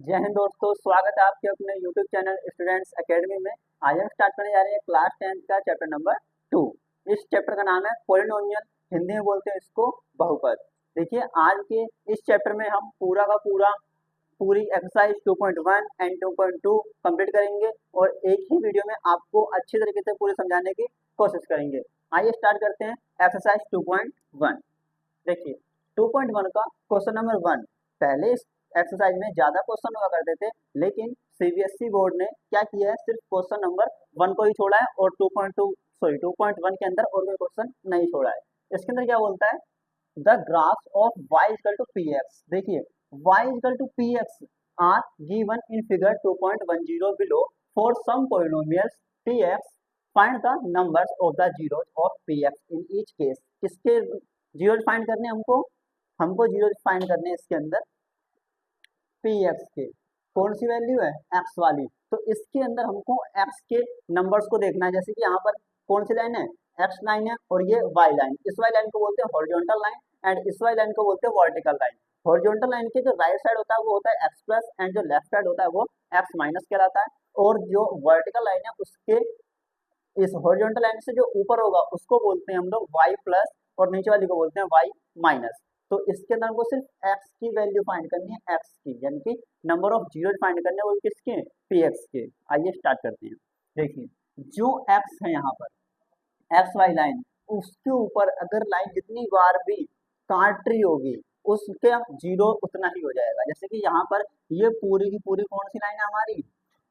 जय हिंद दोस्तों, स्वागत है आपके अपने YouTube चैनल स्टूडेंट्स एकेडमी में। आज हम स्टार्ट करने जा रहे हैं क्लास 10 का चैप्टर नंबर 2। इस चैप्टर का नाम है पॉलिनोमियल, हिंदी में बोलते हैं इसको बहुपद। देखिए, आज के इस चैप्टर में हम पूरा का पूरा पूरी एक्सरसाइज 2.1 एंड 2.2 कंप्लीट करेंगे और एक ही वीडियो में आपको अच्छी तरीके से पूरे समझाने की कोशिश करेंगे। आइए स्टार्ट करते हैं एक्सरसाइज 2.1। देखिए, 2.1 का क्वेश्चन नंबर 1। पहले इस एक्सरसाइज में ज्यादा क्वेश्चन हुआ करते थे, लेकिन सीबीएसई बोर्ड ने क्या किया है, सिर्फ क्वेश्चन नंबर 1 को ही छोड़ा है और 2.1 के अंदर और कोई क्वेश्चन नहीं छोड़ा है। इसके अंदर क्या बोलता है, the graphs of y equal to P X. देखिए, y equal to P X are given in figure 2.10 below for some polynomials P X, find the numbers of the zeros of P X in each case. किसके zero find करने हमको zero find करने इसके अंदर P x के। कौन सी value है, x वाली। तो इसके अंदर हमको एक्स के नंबर्स को देखना है। जैसे कि यहाँ पर कौन सी लाइन है, एक्स लाइन है और ये वाई लाइन। इस वाई लाइन को बोलते हैं हॉरिजॉन्टल लाइन एंड इस वाई लाइन को बोलते हैं वर्टिकल लाइन। हॉरिजॉन्टल लाइन के जो राइट साइड होता है वो होता है एक्स प्लस एंड जो लेफ्ट साइड होता है वो एक्स माइनस कहलाता है। और जो वर्टिकल लाइन है उसके इस हॉरिजॉन्टल लाइन से जो ऊपर होगा उसको बोलते हैं हम लोग y प्लस और नीचे वाली को बोलते हैं y माइनस। तो इसके अंदर हमको सिर्फ x की वैल्यू फाइंड करनी है, x की, यानी कि नंबर ऑफ जीरो फाइंड करने हैं, वो किसके, px के। आइए स्टार्ट करते हैं। देखिए, जो x है यहाँ पर एक्स वाई लाइन, उसके ऊपर अगर लाइन जितनी बार भी काट रही होगी उसके जीरो उतना ही हो जाएगा। जैसे कि यहाँ पर ये पूरी की पूरी कौन सी लाइन है हमारी,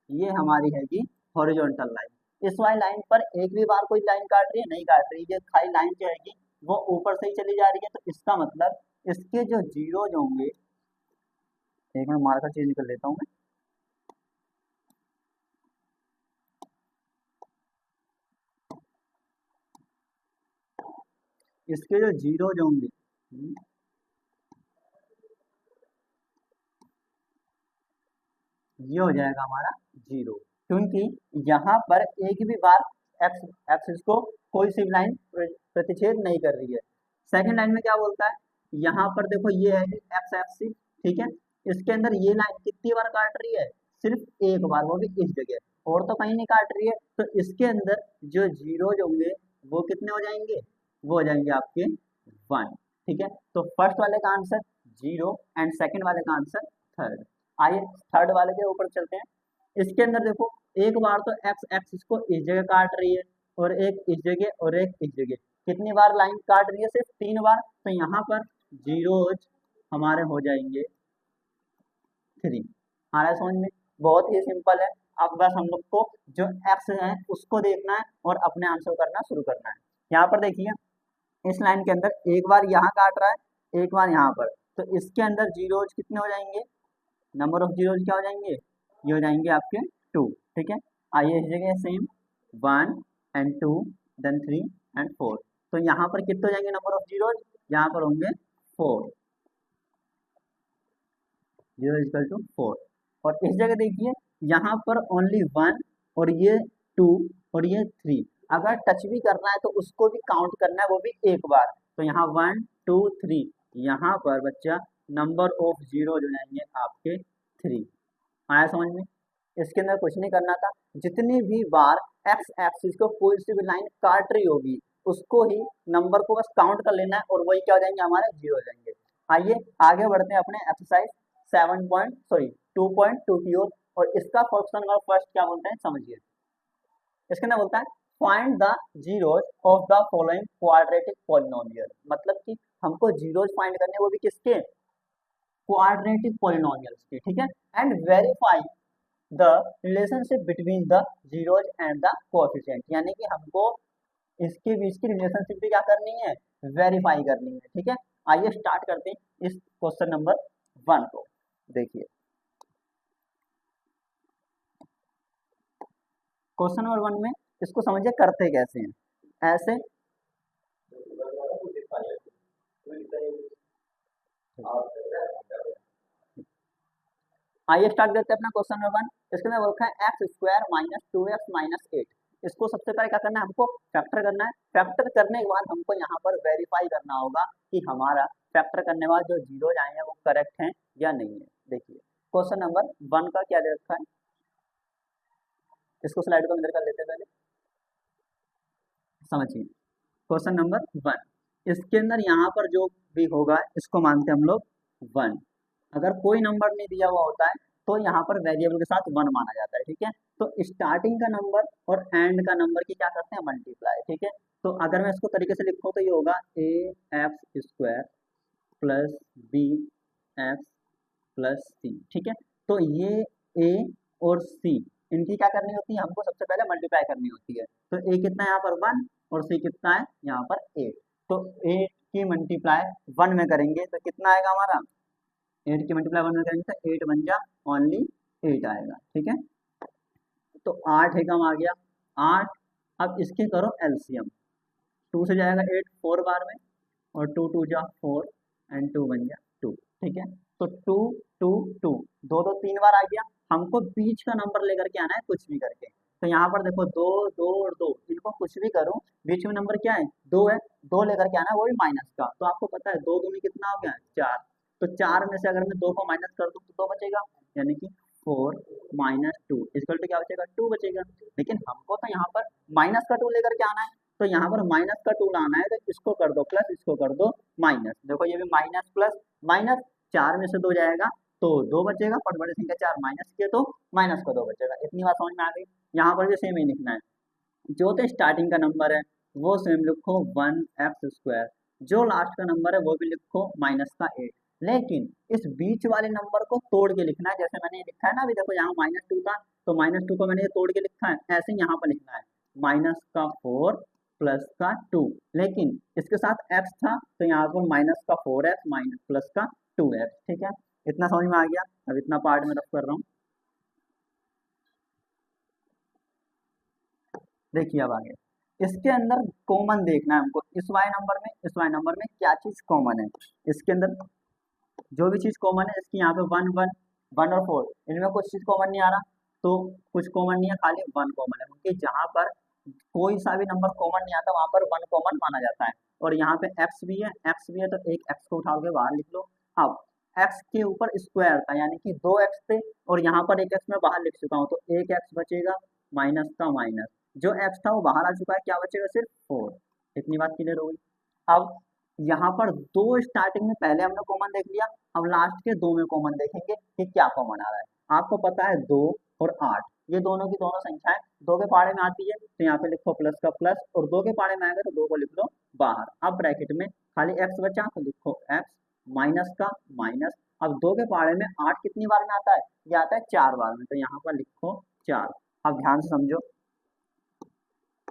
ये हमारी हैगी हॉरिजॉन्टल लाइन। इस वाली लाइन पर एक भी बार कोई लाइन काट रही है, नहीं काट रही है, खाली लाइन जो हैगी वो ऊपर से ही चली जा रही है। तो इसका मतलब इसके जो जीरो जो होंगे, एक मैं मार्कर चेंज कर लेता हूँ मैं। इसके जो जीरो जो होंगे ये हो जाएगा हमारा जीरो, क्योंकि यहाँ पर एक भी बार एक्स एक्सिस को कोई सी लाइन प्रतिच्छेद नहीं कर रही है। सेकंड लाइन में क्या बोलता है, यहाँ पर देखो ये है एक्स एक्सिस, ठीक है। इसके अंदर ये लाइन कितनी बार काट रही है, सिर्फ एक बार, वो भी इस जगह, और तो कहीं नहीं काट रही है। तो इसके अंदर जो जीरो जो होंगे वो कितने हो जाएंगे, वो हो जाएंगे आपके 1, ठीक है। तो फर्स्ट वाले का आंसर जीरो एंड सेकंड वाले का आंसर थर्ड। आइए थर्ड वाले के ऊपर चलते हैं। इसके अंदर देखो, एक बार तो एक्स एक्सिस को इस जगह काट रही है और एक इस जगह और एक इस जगह। कितनी बार लाइन काट रही है, सिर्फ 3 बार। तो यहाँ पर जीरोज हमारे हो जाएंगे 3। आ रहा है समझ में, बहुत ही सिंपल है। अब बस हम लोग को जो एक्स है उसको देखना है और अपने आंसर करना शुरू करना है। यहाँ पर देखिए, इस लाइन के अंदर एक बार यहाँ काट रहा है, एक बार यहाँ पर। तो इसके अंदर जीरोज कितने हो जाएंगे, नंबर ऑफ जीरोज क्या हो जाएंगे, ये हो जाएंगे आपके 2, ठीक है। आइए इस जगह सेम 1 एंड 2 देन 3 एंड 4। तो यहाँ पर कितने हो जाएंगे नंबर ऑफ जीरोज, यहाँ पर होंगे 4, 0 इक्वल टू 4। और इस जगह देखिए, यहाँ पर ओनली 1 और ये 2 और ये 3। अगर टच भी करना है तो उसको भी काउंट करना है, वो भी एक बार। तो यहाँ 1 2 3, यहाँ पर बच्चा नंबर ऑफ जीरो जो जाएंगे आपके 3। आया समझ में, इसके अंदर कुछ नहीं करना था। जितनी भी बार एक्स एक्सिस को कोई सी भी लाइन काट रही होगी उसको ही नंबर को बस काउंट कर लेना है और वही क्या हो जाएंगे, हमारे जीरो हो जाएंगे। आइए आगे बढ़ते हैं अपने एक्सरसाइज 2.2 की ओर। और इसका क्वेश्चन नंबर फर्स्ट क्या बोलते हैं समझिए। इसके अंदर बोलता है find the zeros of the following quadratic polynomial. मतलब कि हमको जीरोस फाइंड करने, वो भी किसके, क्वाड्रेटिक पॉलिनोमियल्स के, ठीक है। And verify the relationship between the zeros and the coefficient, यानी कि हमको इसके बीच की रिलेशनशिप भी क्या करनी है, वेरीफाई करनी है, ठीक है। आइए स्टार्ट करते हैं इस क्वेश्चन नंबर 1 को। देखिए, क्वेश्चन नंबर 1 में इसको समझिए करते कैसे हैं। ऐसे आइए स्टार्ट करते हैं अपना क्वेश्चन नंबर 1। इसके अंदर बोलता है x square minus 2x minus 8। इसको सबसे पहले क्या करना है, हमको फैक्टर करना है। फैक्टर करने के बाद हमको यहाँ पर वेरीफाई करना होगा कि हमारा फैक्टर करने के बाद जो जीरो आए हैं वो करेक्ट हैं या नहीं है। देखिए, क्वेश्चन नंबर 1 का क्या दे रखा है, इसको स्लाइड को अंदर कर लेते हैं पहले, समझिए। क्वेश्चन नंबर 1, इसके अंदर यहाँ पर जो भी होगा इसको मानते हैं हम लोग 1। अगर कोई नंबर नहीं दिया हुआ होता है तो यहाँ पर वेरिएबल के साथ 1 माना जाता है, ठीक है। तो स्टार्टिंग का नंबर और एंड का नंबर की क्या करते हैं, मल्टीप्लाई, ठीक है। तो अगर मैं इसको तरीके से लिखूँ तो ये होगा a x square plus b x plus c, ठीक है। तो ये ए और सी इनकी क्या करनी होती है, हमको सबसे पहले मल्टीप्लाई करनी होती है। तो ए कितना है यहाँ पर 1 और सी कितना है यहाँ पर 8। तो 8 की मल्टीप्लाई 1 में करेंगे तो कितना आएगा हमारा, 8 की मल्टीप्लाई 1 में करेंगे तो 8 बन जा ओनली 8 आएगा, ठीक है। तो 8 एकम आ गया 8। अब इसके करो एलसीएम, 2 से जाएगा 8 4 बार में, और 2 2 जा 4 एंड 2 बन गया 2, ठीक है। तो 2 2 2 2 2 3 बार आ गया, हमको बीच का नंबर लेकर के आना है कुछ भी करके। तो यहाँ पर देखो 2 2 और 2, इनको कुछ भी करूँ बीच में नंबर क्या है 2 है, 2 लेकर के आना है वो भी माइनस का। तो आपको पता है 2 दूनी कितना हो गया 4। तो 4 में से अगर मैं 2 को माइनस कर दूँ तो 2 बचेगा, यानी कि 4 माइनस 2 इक्वल टू क्या बचेगा 2 बचेगा। लेकिन हमको तो यहाँ पर माइनस का 2 लेकर के आना है, तो यहाँ पर माइनस का 2 लाना है, तो इसको कर दो प्लस, इसको कर दो माइनस। देखो ये भी माइनस प्लस माइनस, 4 में से 2 जाएगा तो 2 बचेगा, पर बड़ी संख्या 4 माइनस किया तो माइनस का 2 बचेगा। इतनी बात समझ में आ गई। यहाँ पर भी सेम ही लिखना है, जो तो स्टार्टिंग का नंबर है वो सेम लिखो 1x², जो लास्ट का नंबर है वो भी लिखो -8। लेकिन इस बीच वाले नंबर को तोड़ के लिखना है, जैसे मैंने लिखा है ना अभी, देखो यहाँ -2 था तो -2 को मैंने ये तोड़ के लिखा है, ऐसे ही यहाँ पर लिखना है -4 प्लस का 2। लेकिन इसके साथ x था तो यहाँ पर -4x माइनस प्लस का 2x, ठीक है। इतना समझ में आ गया। अब इतना पार्ट में रफ कर रहा हूँ, देखिए अब आगे इसके अंदर कॉमन देखना है हमको, इस वाई नंबर में इस वाई नंबर में क्या चीज कॉमन है। इसके अंदर जो भी चीज कॉमन है, इसकी यहाँ पे 1 1 1 और 4 इनमें कुछ चीज कॉमन नहीं आ रहा, तो कुछ कॉमन नहीं है, खाली 1 कॉमन है, क्योंकि जहाँ पर कोई सा भी नंबर कॉमन नहीं आता वहां पर 1 कॉमन माना जाता है। और यहाँ पे x भी है, x भी है तो एक x को उठा के बाहर लिख लो। अब x के ऊपर स्क्वायर था यानी कि 2x थे, और यहाँ पर एक x मैं बाहर लिख चुका हूँ, तो एक x बचेगा माइनस का माइनस, जो x था वो बाहर आ चुका है, क्या बचेगा सिर्फ 4। इतनी बात क्लियर हो गई। अब यहाँ पर दो स्टार्टिंग में पहले हमने कॉमन देख लिया, अब लास्ट के 2 में कॉमन देखेंगे कि क्या कॉमन आ रहा है। आपको पता है 2 और 8 ये दोनों की दोनों संख्याएं 2 के पाड़े में आती है, तो यहाँ पे लिखो प्लस का प्लस, और 2 के पाड़े में आएगा तो 2 को लिख लो बाहर। अब ब्रैकेट में खाली x बचा तो लिखो x माइनस का माइनस। अब 2 के पाड़े में 8 कितनी बार में आता है, ये आता है 4 बार में, तो यहाँ पर लिखो 4। अब ध्यान से समझो,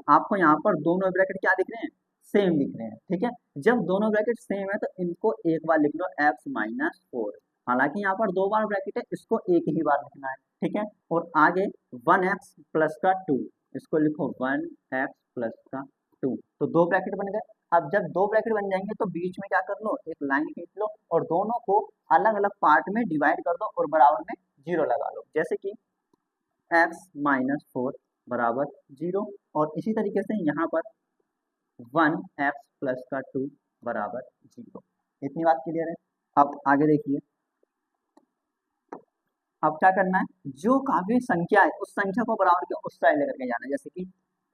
आपको यहाँ पर दोनों ब्रैकेट क्या दिख रहे हैं, सेम दिख रहे हैं, ठीक है। जब दोनों ब्रैकेट सेम है तो इनको एक बार लिख लो x-4। हालांकि यहाँ पर 2 बार ब्रैकेट है, इसको एक ही बार लिखना है, ठीक है। और आगे 1x प्लस का 2, इसको लिखो 1x प्लस का 2। तो 2 ब्रैकेट बन गए। अब जब 2 ब्रैकेट बन जाएंगे तो बीच में क्या कर लो, एक लाइन खींच लो और दोनों को अलग अलग पार्ट में डिवाइड कर दो और बराबर में 0 लगा लो, जैसे कि x-4 बराबर 0, और इसी तरीके से यहाँ पर 1x प्लस का 2 बराबर 0। इतनी बात क्लियर है। अब आगे देखिए, अब क्या करना है, जो काफी संख्या है उस संख्या को बराबर के उस साइड लेकर के जाना है, जैसे कि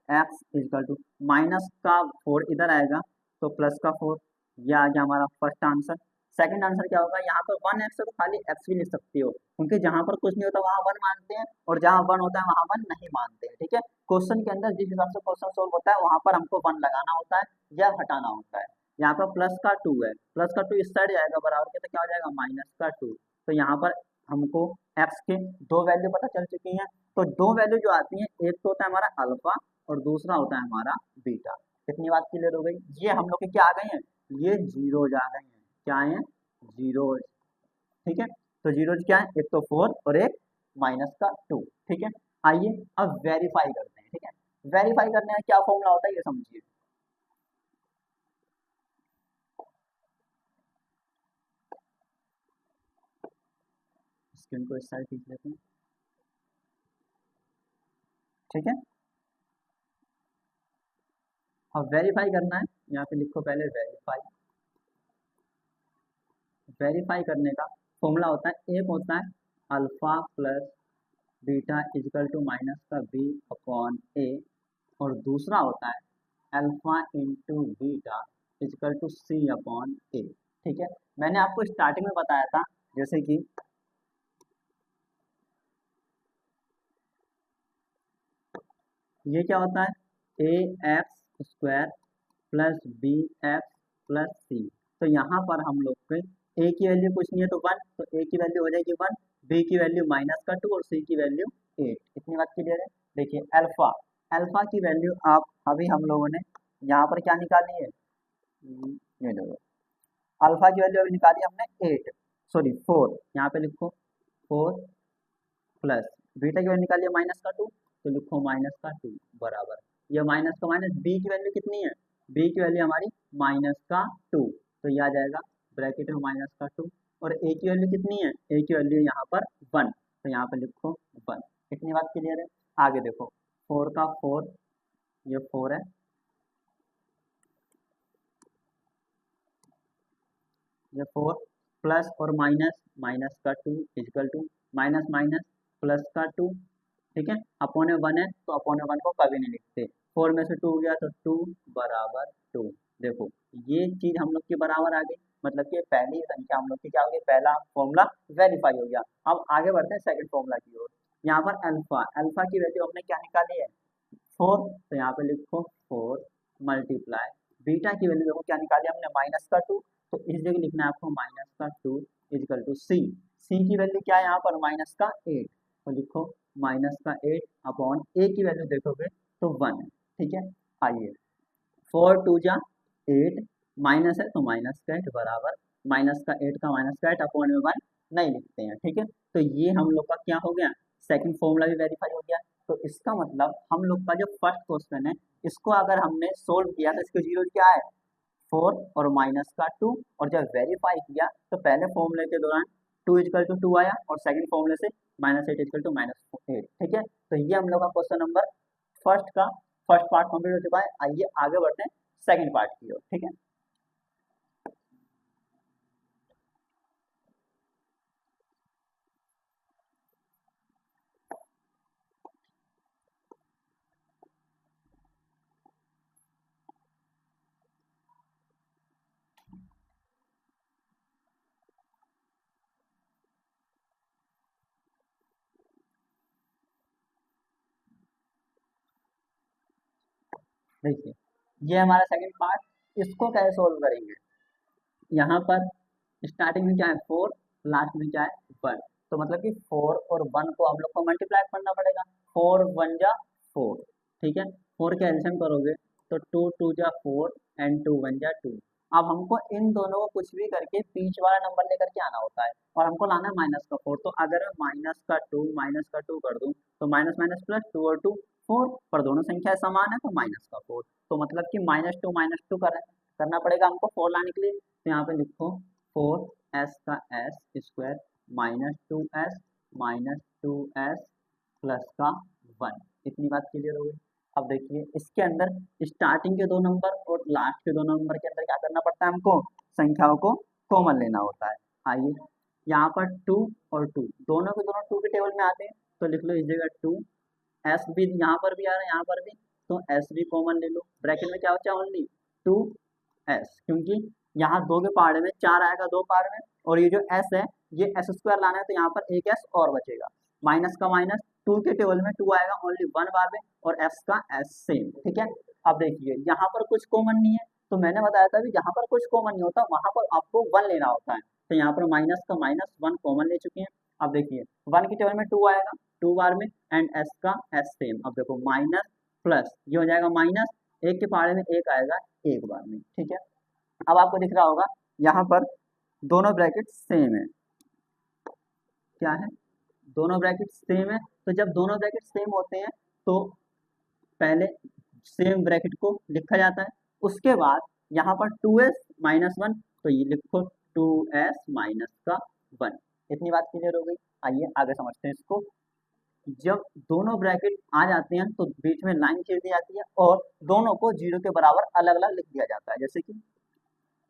x इजकल टू माइनस का 4 इधर आएगा तो प्लस का 4, यह आ गया हमारा फर्स्ट आंसर। सेकंड आंसर क्या होगा, यहाँ पर 1x है तो खाली x भी लिख सकते हो, क्योंकि जहां पर कुछ नहीं होता वहां 1 मानते हैं, और जहां 1 होता है वहां 1 नहीं मानते हैं, ठीक है। क्वेश्चन के अंदर जिस हिसाब से क्वेश्चन सोल्व होता है वहां पर हमको 1 लगाना होता है या हटाना होता है। यहाँ पर प्लस का 2 है, प्लस का 2 इस साइड जाएगा बराबर के, तो क्या हो जाएगा माइनस का 2। तो यहाँ पर हमको x के 2 वैल्यू पता चल चुकी हैं। तो 2 वैल्यू जो आती हैं, एक तो होता है हमारा अल्फा और दूसरा होता है हमारा बीटा। इतनी बात क्लियर हो गई। ये हम लोग के क्या आ गए हैं, ये जीरोज आ गए हैं, क्या आए हैं जीरोज, ठीक है। तो जीरोज क्या है, एक तो 4 और एक माइनस का 2, ठीक है। आइए अब वेरीफाई करते हैं, ठीक है। वेरीफाई करने का क्या फॉर्मूला होता है ये समझिए। स्क्रीन को इस साइड खींच लेते हैं, ठीक है। अब वेरीफाई करना है, यहाँ पे लिखो पहले वेरीफाई। वेरीफाई करने का फॉर्मूला होता है, एक होता है alpha plus beta is equal to minus का बी अपॉन ए, और दूसरा होता है alpha into beta is equal to c upon a. ठीक है, मैंने आपको स्टार्टिंग में बताया था जैसे कि ये क्या होता है a x square plus b x plus c. तो यहाँ पर हम लोग के ए की वैल्यू कुछ नहीं है तो 1, तो ए की वैल्यू हो जाएगी 1, बी की वैल्यू माइनस का 2 और सी की वैल्यू 8। इतनी बात क्लियर है। देखिए अल्फा, अल्फा की वैल्यू आप अभी हम लोगों ने यहाँ पर क्या निकाली है, ये देखो अल्फा की वैल्यू अभी निकाली हमने 8, सॉरी 4, यहाँ पे लिखो 4 प्लस बीटा की वैल्यू निकाली है -2, तो लिखो -2 बराबर, ये माइनस का माइनस, बी की वैल्यू कितनी है, बी की वैल्यू हमारी -2, तो ये आ जाएगा ब्रैकेट में -2, और ए की वैल्यू कितनी है, ए की वैल्यू यहाँ पर 1, तो यहाँ पर लिखो 1। इतनी बात क्लियर है। आगे देखो 4 का 4, ये 4 है, ये 4 प्लस और माइनस, माइनस का 2 equal to minus minus plus का 2, ठीक है, अपोने 1 है तो अपोने 1 को कभी नहीं लिखते, 4 में से 2 गया तो 2 बराबर 2। देखो ये चीज हम लोग के बराबर आ गई, मतलब कि पहली संख्या हम लोग की क्या हो गई, पहला फॉर्मूला वेरीफाई हो गया। अब आगे बढ़ते हैं सेकंड फॉर्मूला की ओर। यहाँ पर अल्फा, अल्फा की वैल्यू हमने क्या निकाली है 4, तो यहाँ पे लिखो 4 मल्टीप्लाई बीटा की वैल्यू देखो क्या निकाली हमने -2, तो इस जगह लिखना है आपको -2 इजकल टू सी, सी की वैल्यू क्या है यहाँ पर -8, तो लिखो -8 अपॉन ए की वैल्यू देखोगे तो 1 है। ठीक है, आइए 4 2 जा 8, माइनस है तो -8 बराबर -8 का -8 अपॉन में 1 नहीं लिखते हैं। ठीक है, तो ये हम लोग का क्या हो गया, सेकंड फॉर्मूला भी वेरीफाई हो गया। तो इसका मतलब हम लोग का जो फर्स्ट क्वेश्चन है इसको अगर हमने सोल्व किया तो इसके जीरो क्या है 4 और -2, और जब वेरीफाई किया तो पहले फॉर्मूले के दौरान 2 इजकल टू 2 आया और सेकंड फॉर्मूले से -8 इजकल टू -8। ठीक है, तो ये हम लोग का क्वेश्चन नंबर फर्स्ट का फर्स्ट पार्ट कंप्लीट हो चुका है। आइए आगे बढ़ते हैं सेकंड पार्ट की ओर। ठीक है, देखिए ये हमारा सेकंड पार्ट, इसको कैसे सोल्व करेंगे। यहाँ पर स्टार्टिंग में क्या है 4, लास्ट में क्या है 1, तो मतलब कि 4 और 1 को हम लोग को मल्टीप्लाई करना पड़ेगा, 4 1 जा 4। ठीक है, 4 के एडिशन करोगे तो 2 2 जा 4 एंड 2 1 जा 2। अब हमको इन दोनों को कुछ भी करके बीच वाला नंबर लेकर के आना होता है, और हमको लाना है -4, तो अगर मैं -2 कर दूं तो माइनस माइनस प्लस 2 और 2 4, पर दोनों संख्या समान है तो -4, तो मतलब कि -2 करना पड़ेगा हमको 4 लाने के लिए। तो यहाँ पे लिखो 4s का s square -2s -2s plus का 1। इतनी बात क्लियर हो गई। अब देखिए इसके अंदर स्टार्टिंग के दो नंबर और लास्ट के दो नंबर के अंदर क्या करना पड़ता है हमको, संख्याओं को कॉमन लेना होता है। आइए यहाँ पर 2 और 2 दोनों के दोनों 2 के टेबल में आते हैं, तो लिख लो इस जगह 2, एस भी यहाँ पर भी आ रहा है यहाँ पर भी, तो एस भी कॉमन ले लो, ब्रैकेट में क्या होता है ओनली 2s, क्योंकि यहाँ 2 के पहाड़े में 4 आएगा 2 पहाड़ में, और ये जो s है ये s स्क्वायर लाना है तो यहाँ पर एक s और बचेगा, माइनस का माइनस, 2 के टेबल में 2 आएगा ओनली 1 बार में, और s का s सेम। ठीक है, अब देखिए यहाँ पर कुछ कॉमन नहीं है, तो मैंने बताया था कि जहाँ पर कुछ कॉमन नहीं होता वहां पर आपको 1 लेना होता है, तो यहाँ पर माइनस का माइनस 1 कॉमन ले चुके हैं। अब देखिए 1 के टेबल में 2 आएगा 2 बार में, एंड s का s सेम। अब देखो माइनस प्लस ये हो जाएगा माइनस, एक के पहाड़े में एक आएगा एक बार में। ठीक है, अब आपको दिख रहा होगा यहाँ पर दोनों ब्रैकेट सेम है, क्या है दोनों ब्रैकेट सेम है, तो जब दोनों ब्रैकेट सेम होते हैं तो पहले सेम ब्रैकेट को लिखा जाता है, उसके बाद यहाँ पर 2s -1, तो ये लिखो 2s माइनस का 1। इतनी बात क्लियर हो गई। आइए आगे समझते हैं इसको। जब दोनों ब्रैकेट आ जाते हैं तो बीच में लाइन खींच दी जाती है और दोनों को 0 के बराबर अलग अलग लिख दिया जाता है, जैसे कि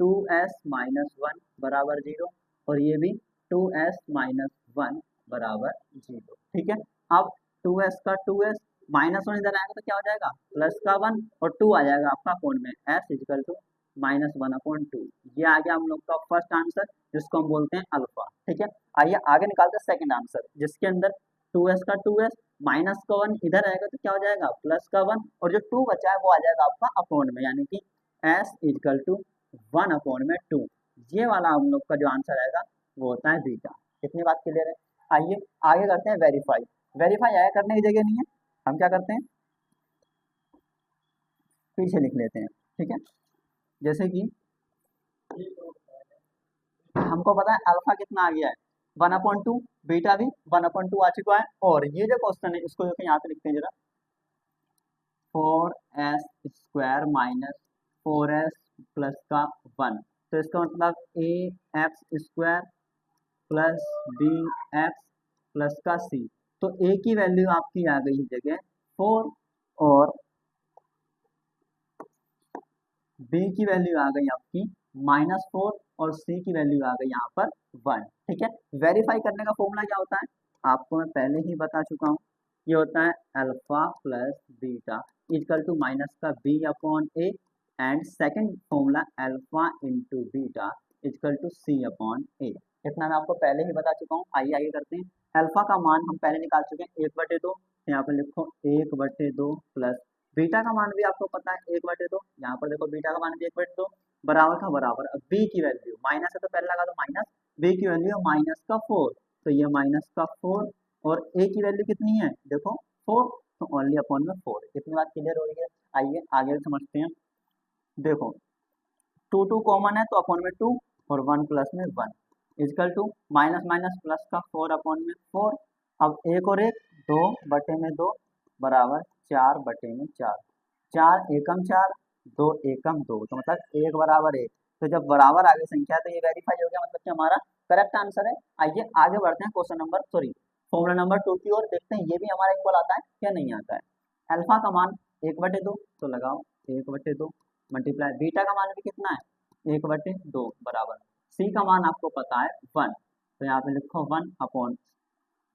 2s -1 बराबर 0, और ये भी 2s -1 बराबर 0। ठीक है, अब 2s का 2s -1 इधर आएगा तो क्या हो जाएगा, प्लस का 1 और 2 आ जाएगा आपका कोण में, s इजिकल टू -1/2। ये आ गया हम लोग का फर्स्ट आंसर, जिसको हम बोलते हैं अल्फा। ठीक है, आइए आगे निकालते हैं सेकंड आंसर, जिसके अंदर 2s का 2s माइनस का 1 इधर आएगा तो क्या हो जाएगा, प्लस का 1 और जो 2 बचा है वो आ जाएगा आपका अपोन में, यानी कि s इजिकल टू 1/2। ये वाला हम लोग का जो आंसर आएगा वो होता है बीटा। कितनी बात क्लियर है। आइए आगे करते हैं वेरीफाई। वेरीफाई आया करने की जगह नहीं है, हम क्या करते हैं, पीछे लिख लेते हैं। ठीक है, जैसे कि हमको पता है अल्फा कितना आ गया है 1/2, बीटा भी 1/2 आ चुका है, और ये जो क्वेश्चन है इसको देखो यहाँ पे लिखते हैं जरा, 4s² माइनस 4s प्लस का 1, तो इसका मतलब ए x square plus b x plus का सी। तो ए की वैल्यू आपकी आ गई जगह 4 और बी की वैल्यू आ गई आपकी -4 और सी की वैल्यू आ गई यहाँ पर 1। ठीक है, वेरीफाई करने का फॉर्मूला क्या होता है आपको मैं पहले ही बता चुका हूँ, ये होता है alpha plus beta equal to minus का b upon a, and second formula alpha into beta equal to c upon a. इतना मैं आपको पहले ही बता चुका हूँ। आइए आगे करते हैं। अल्फा का मान हम पहले निकाल चुके हैं 1/2, यहाँ पर लिखो 1/2 प्लस बीटा का मान भी आपको पता है 1/2, यहाँ पर देखो बीटा का मान भी 1/2 बराबर का बराबर। अब बी की वैल्यू माइनस है तो पहले लगा दो माइनस, बी की वैल्यू माइनस का 4, तो ये माइनस का 4 और ए की वैल्यू कितनी है देखो 4, तो ओनली अपॉन में 4। इतनी बात क्लियर हो रही है। आइए आगे समझते हैं। देखो 2 कॉमन है तो अपॉन में 2 और 1 प्लस में 1 equal to minus minus plus का 4 अपॉन में 4। अब एक और एक 2/2 बराबर 4/4, 4 एकम 4 2 एकम 2, तो मतलब 1 बराबर 1। तो जब बराबर आगे संख्या है तो ये वेरीफाई हो गया, मतलब कि हमारा करेक्ट आंसर है। आइए आगे बढ़ते हैं क्वेश्चन नंबर फॉर्मूला नंबर 2 की ओर, देखते हैं ये भी हमारा इक्वल आता है या नहीं आता है। अल्फा का मान 1/2 तो लगाओ 1/2 मल्टीप्लाई, बीटा का मान भी कितना है 1/2 बराबर, सी का मान आपको पता है 1, तो यहाँ पे लिखो 1 अपॉन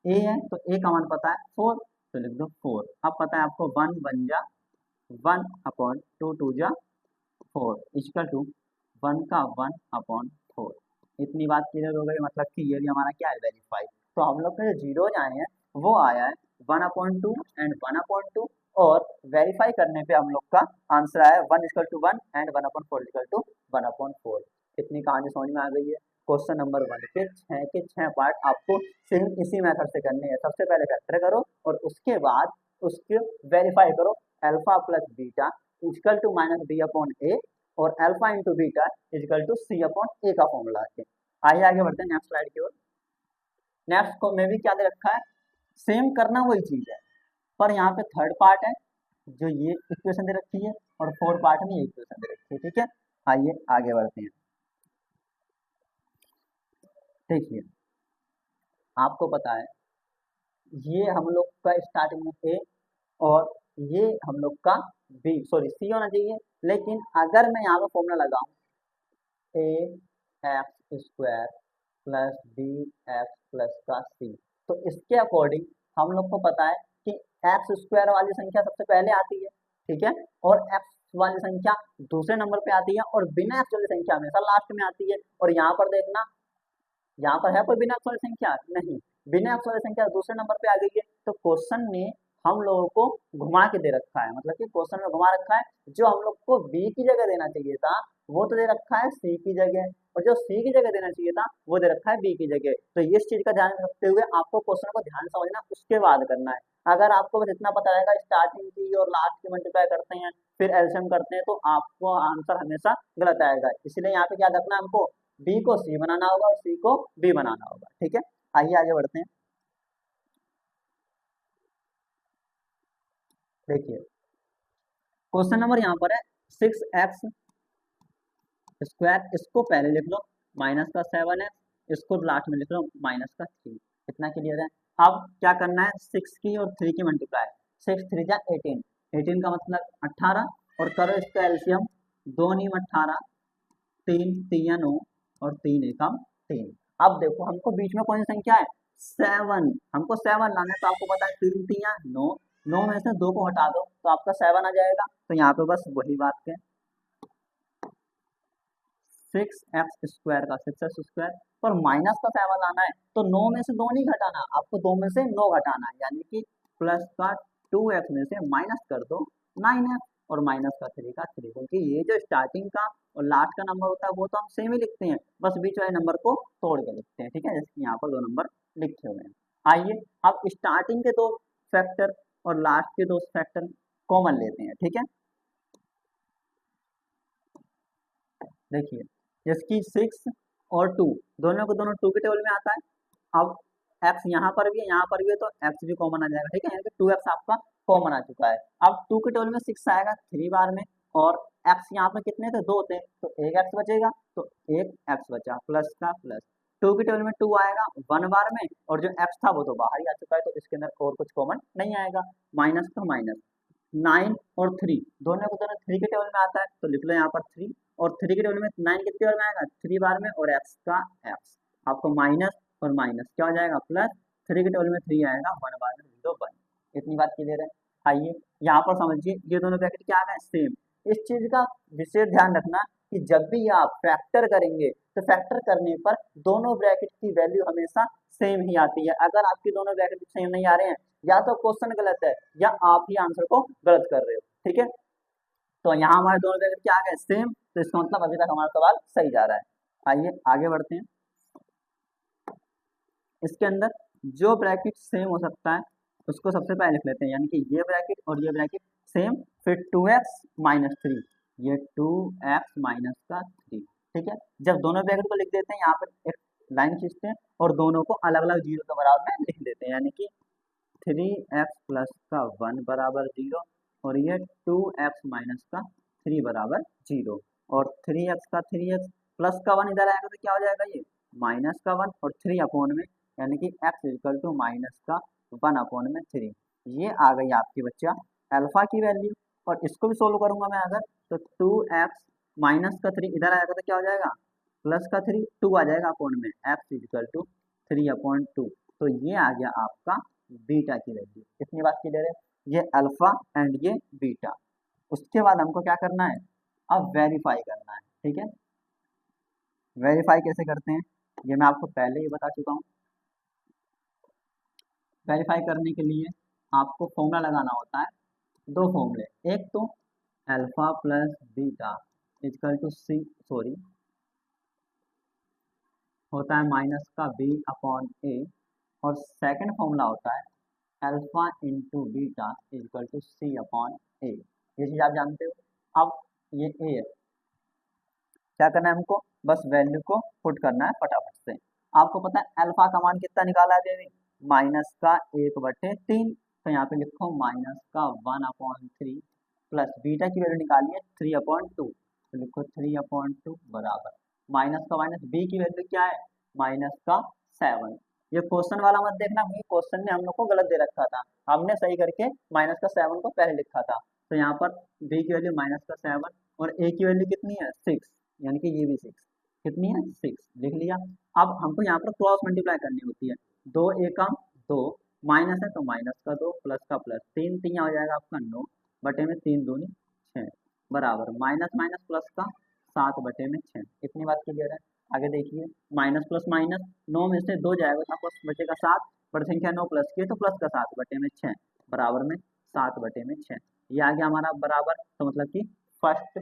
ए है तो ए का मान पता है 4, तो लिख दो 4। अब पता है आपको 1 बन जा 1 अपॉन 2 2 जा 4 इक्वल टू 1 का 1 अपॉन 4। इतनी बात क्लियर हो गई, मतलब कि ये भी हमारा क्या है वेरीफाई। तो हम लोग के जो जीरोज आए हैं वो आया है 1/2 एंड 1/2, और वेरीफाई करने पे हम लोग का आंसर आया 1:1 एंड 1/4 = 1/4। इतनी कहानी समझ में आ गई है। क्वेश्चन नंबर 1 के 6 के 6 पार्ट आपको सेम इसी मेथड से करने हैं। सबसे पहले फैक्टर करो और उसके बाद उसके वेरीफाई करो, alpha plus beta equal to minus b upon a और alpha into beta equal to c upon a का फॉर्मूला है। आइए आगे बढ़ते हैं नेक्स्ट स्लाइड की ओर। नेक्स्ट को में भी क्या दे रखा है, सेम करना वही चीज है, पर यहाँ पे थर्ड पार्ट है जो ये इक्वेशन दे रखी है, और फोर्थ पार्ट में ये इक्वेशन दे रखी है। ठीक है, आइए आगे बढ़ते हैं। देखिए आपको पता है ये हम लोग का स्टार्टिंग में ए और ये हम लोग का बी, सॉरी सी होना चाहिए, लेकिन अगर मैं यहाँ पर फॉर्मूला लगाऊं ए x square plus b x plus का सी, तो इसके अकॉर्डिंग हम लोग को पता है कि एक्स स्क्वायर वाली संख्या सबसे पहले आती है, ठीक है, और एक्स वाली संख्या दूसरे नंबर पे आती है, और बिना एक्स वाली संख्या हमेशा लास्ट में आती है। और यहाँ पर देखना, यहाँ पर है कोई बिना एक्स वाली संख्या नहीं, बिना एक्स वाली संख्या दूसरे नंबर पे आ गई है, तो क्वेश्चन ने हम लोगों को घुमा के दे रखा है, मतलब कि क्वेश्चन में घुमा रखा है, जो हम लोग को बी की जगह देना चाहिए था वो तो दे रखा है सी की जगह, और जो सी की जगह देना चाहिए था वो दे रखा है बी की जगह। तो इस चीज का ध्यान रखते हुए आपको क्वेश्चन को ध्यान समझना, उसके बाद करना है। अगर आपको बस इतना पता रहेगा स्टार्टिंग की और लास्ट की मल्टीप्लाई करते हैं फिर एलसीएम करते हैं, तो आपको आंसर हमेशा गलत आएगा। इसलिए यहाँ पे क्या रखना है हमको, बी को सी बनाना होगा और सी को बी बनाना होगा। ठीक है, आइए आगे बढ़ते हैं। देखिए क्वेश्चन नंबर यहाँ पर है 6x स्क्वायर, इसको पहले लिख लो माइनस का 7x, इसको लास्ट में लिख लो माइनस का 3। इतना क्लियर है। अब क्या करना है, 6 की और 3 की मल्टीप्लाई, 6 3 जा 18, 18 का मतलब 18, और करो इसका एलसीएम, 2 नीम 18, 3 3 9 और 3 एकम 3। अब देखो हमको बीच में कौन सी संख्या है, 7, हमको 7 लाना है, तो आपको पता है 3 3 9, 9 में से 2 को हटा दो तो आपका 7 आ जाएगा। तो यहाँ पे बस वही बात है, 6x² का 6x², पर माइनस का 7 लाना है तो 9 में से 2 नहीं घटाना, आपको 2 में से 9 घटाना है, यानी कि प्लस का 2x में से माइनस कर दो 9x, और माइनस का 3 का 3, क्योंकि ये जो स्टार्टिंग का और लास्ट का नंबर होता है वो तो हम सेम ही लिखते हैं, बस बीच वाले नंबर को तोड़ के लिखते हैं। ठीक है, जैसे यहाँ पर 2 नंबर लिखे हुए हैं। आइए अब स्टार्टिंग के 2 फैक्टर और लास्ट के 2 फैक्टर कॉमन लेते हैं। ठीक है, देखिए जिसकी 6 और 2 दोनों को दोनों 2 के टेबल में आता है। अब x यहाँ पर भी है, यहाँ पर भी है, तो x भी कॉमन आ जाएगा। ठीक है, यानी कि 2x आपका कॉमन आ चुका है। अब 2 के टेबल में 6 आएगा 3 बार में, और x यहाँ पर कितने थे, 2 थे, तो एक x बचेगा, तो एक x बचा प्लस का प्लस। 2 के टेबल में 2 आएगा 1 बार में, और जो x था वो तो बाहर ही आ चुका है, तो इसके अंदर और कुछ कॉमन नहीं आएगा। माइनस तो माइनस, 9 और 3 दोनों को दोनों 3 के टेबल में आता है, तो लिख लो यहाँ पर 3, और 3 के टेबल में 9 कितने बार में आएगा, 3 बार में, और x का x, आपको माइनस और माइनस क्या हो जाएगा, प्लस। 3 के टेबल में 3 आएगा, 1 बार में 0 1। इतनी बात क्लियर है। आइए यहाँ पर समझिए, ये दोनों ब्रैकेट क्या आ गए, सेम। इस चीज का विशेष ध्यान रखना कि जब भी आप फैक्टर करेंगे तो फैक्टर करने पर दोनों ब्रैकेट की वैल्यू हमेशा सेम ही आती है। अगर आपकी दोनों ब्रैकेट सेम नहीं आ रहे हैं, या तो क्वेश्चन गलत है या आप ही आंसर को गलत कर रहे हो। ठीक है, तो यहाँ हमारे दोनों ब्रैकेट क्या आ गए, सेम, तो इसका मतलब अभी तक हमारा सवाल सही जा रहा है। आइए आगे बढ़ते हैं। इसके अंदर जो ब्रैकेट सेम हो सकता है उसको सबसे पहले लिख लेते हैं, यानी कि ये ब्रैकेट और ये ब्रैकेट सेम, फिर 2x माइनस 3, ये 2x माइनस का 3। ठीक है, जब दोनों ब्रैकेट को लिख देते हैं, यहाँ पर एक लाइन खींचते हैं और दोनों को अलग अलग जीरो के बराबर में लिख देते हैं, यानी कि 3x प्लस का 1 बराबर 0, और ये 2x माइनस का 3 बराबर 0, और 3x का 3x प्लस का 1 इधर आएगा तो क्या हो जाएगा, ये माइनस का 1 और 3 अपॉन में, यानी कि x इक्वल टू माइनस का 1 अपॉन में 3। ये आ गई आपकी बच्चा अल्फा की वैल्यू, और इसको भी सोल्व करूंगा मैं अगर, तो 2x माइनस का 3 इधर आएगा तो क्या हो जाएगा, प्लस का 3, 2 आ जाएगा अपॉन में, x इक्वल टू 3 अपॉन 2। तो ये आ गया आपका बीटा की वैल्यू। इतनी बात क्लियर है, ये अल्फा एंड ये बीटा। उसके बाद हमको क्या करना है, अब वेरीफाई करना है। ठीक है, वेरीफाई कैसे करते हैं ये मैं आपको पहले ही बता चुका हूँ। वेरीफाई करने के लिए आपको फॉर्मूला लगाना होता है, 2 फॉर्मूले, एक तो alpha plus beta equal to C, sorry, होता है माइनस का बी अपॉन ए, और सेकंड फॉर्मूला होता है alpha into beta equal to c upon a. ये चीज आप जानते हो। अब ये ए है, क्या करना है हमको, बस वैल्यू को पुट करना है फटाफट से। आपको पता है अल्फा का मान कितना निकाला है बेबी, माइनस का 1/3, तो यहाँ पे लिखो माइनस का 1/3, प्लस बीटा की वैल्यू निकालिए 3/2, तो लिखो 3/2 बराबर माइनस का माइनस, बी की वैल्यू क्या है, माइनस का 7। ये क्वेश्चन वाला मत देखना, ये क्वेश्चन ने हम लोग को गलत दे रखा था, हमने सही करके माइनस का 7 को पहले लिखा था। तो यहाँ पर बी की वैल्यू माइनस का 7, और ए की वैल्यू कितनी है, 6, यानी कि ये भी 6, कितनी है, 6 लिख लिया। अब हमको यहाँ पर क्रॉस मल्टीप्लाई करनी होती है, 2 एकम 2, माइनस है तो माइनस का 2, प्लस का प्लस, 3 3 हो जाएगा आपका 9 बटे में 3 दूनी 6, बराबर माइनस माइनस प्लस का 7 बटे में 6। इतनी बात क्लियर है। आगे देखिए, माइनस प्लस माइनस, 9 में से 2 जाएगा तो आपको बचेगा 7, बड़ी संख्या 9 प्लस की है तो प्लस का 7 बटे में 6, बराबर में 7 बटे में 6। ये आ गया हमारा बराबर, तो मतलब कि फर्स्ट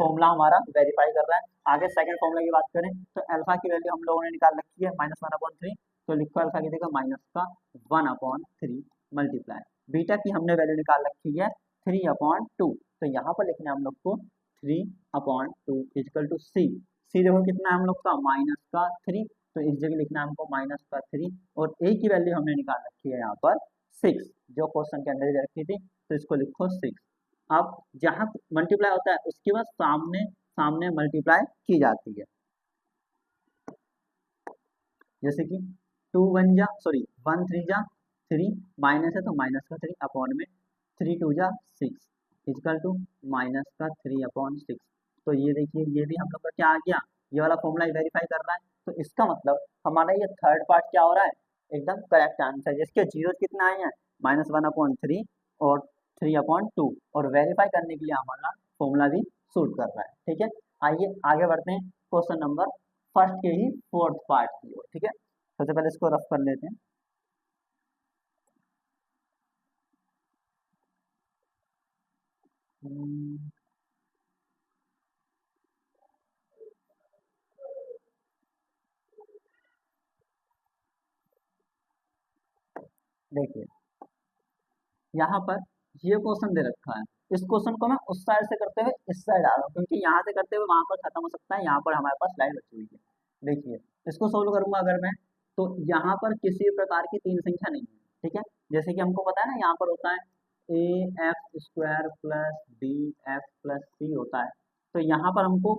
फॉर्मूला हमारा वेरीफाई कर रहा है। आगे सेकंड फॉर्मूला की बात करें तो अल्फा की वैल्यू हम लोगों ने निकाल रखी है -1/3, तो लिखो अल्फा की जगह माइनस का 1/3 मल्टीप्लाई, बीटा की हमने वैल्यू निकाल रखी है 3/2, तो यहाँ पर लिखना है हम लोग को 3/2 इक्वल टू सी। सी देखो कितना है हम लोग का, माइनस का 3, तो इस जगह लिखना है हमको माइनस का 3, और ए की वैल्यू हमने निकाल रखी है यहाँ पर 6, जो क्वेश्चन के अंदर रखी थी, तो इसको लिखो 6। अब जहां मल्टीप्लाई होता है उसके बाद सामने सामने मल्टीप्लाई की जाती है, जैसे कि 2 1 जा सॉरी 1 3 जा 3, माइनस है तो माइनस का 3 अपॉन में 3 2 जा 6 इक्वल टू माइनस का 3/6। तो ये देखिए, ये भी हम लोग का क्या आ गया, ये वाला फॉर्मूला वेरीफाई कर रहा है। तो इसका मतलब हमारा ये थर्ड पार्ट क्या हो रहा है, एकदम करेक्ट आंसर, जिसके जीरो कितना आए हैं -1/3 और 3/2, और वेरीफाई करने के लिए हमारा फॉर्मूला भी सूट कर रहा है। ठीक है, आइए आगे बढ़ते हैं क्वेश्चन नंबर फर्स्ट के ही फोर्थ पार्ट की ओर। ठीक है, सबसे पहले इसको रफ कर लेते हैं। देखिए यहाँ पर ये क्वेश्चन दे रखा है, इस क्वेश्चन को मैं उस साइड से करते हुए इस साइड आ रहा हूँ, क्योंकि यहाँ से करते हुए वहां पर खत्म हो सकता है, यहाँ पर हमारे पास लाइन बची हुई है। देखिए इसको सोल्व करूंगा अगर मैं, तो यहाँ पर किसी भी प्रकार की तीन संख्या नहीं है। ठीक है, जैसे कि हमको पता है ना, यहाँ पर होता है AX² प्लस BX+C होता है, तो यहाँ पर हमको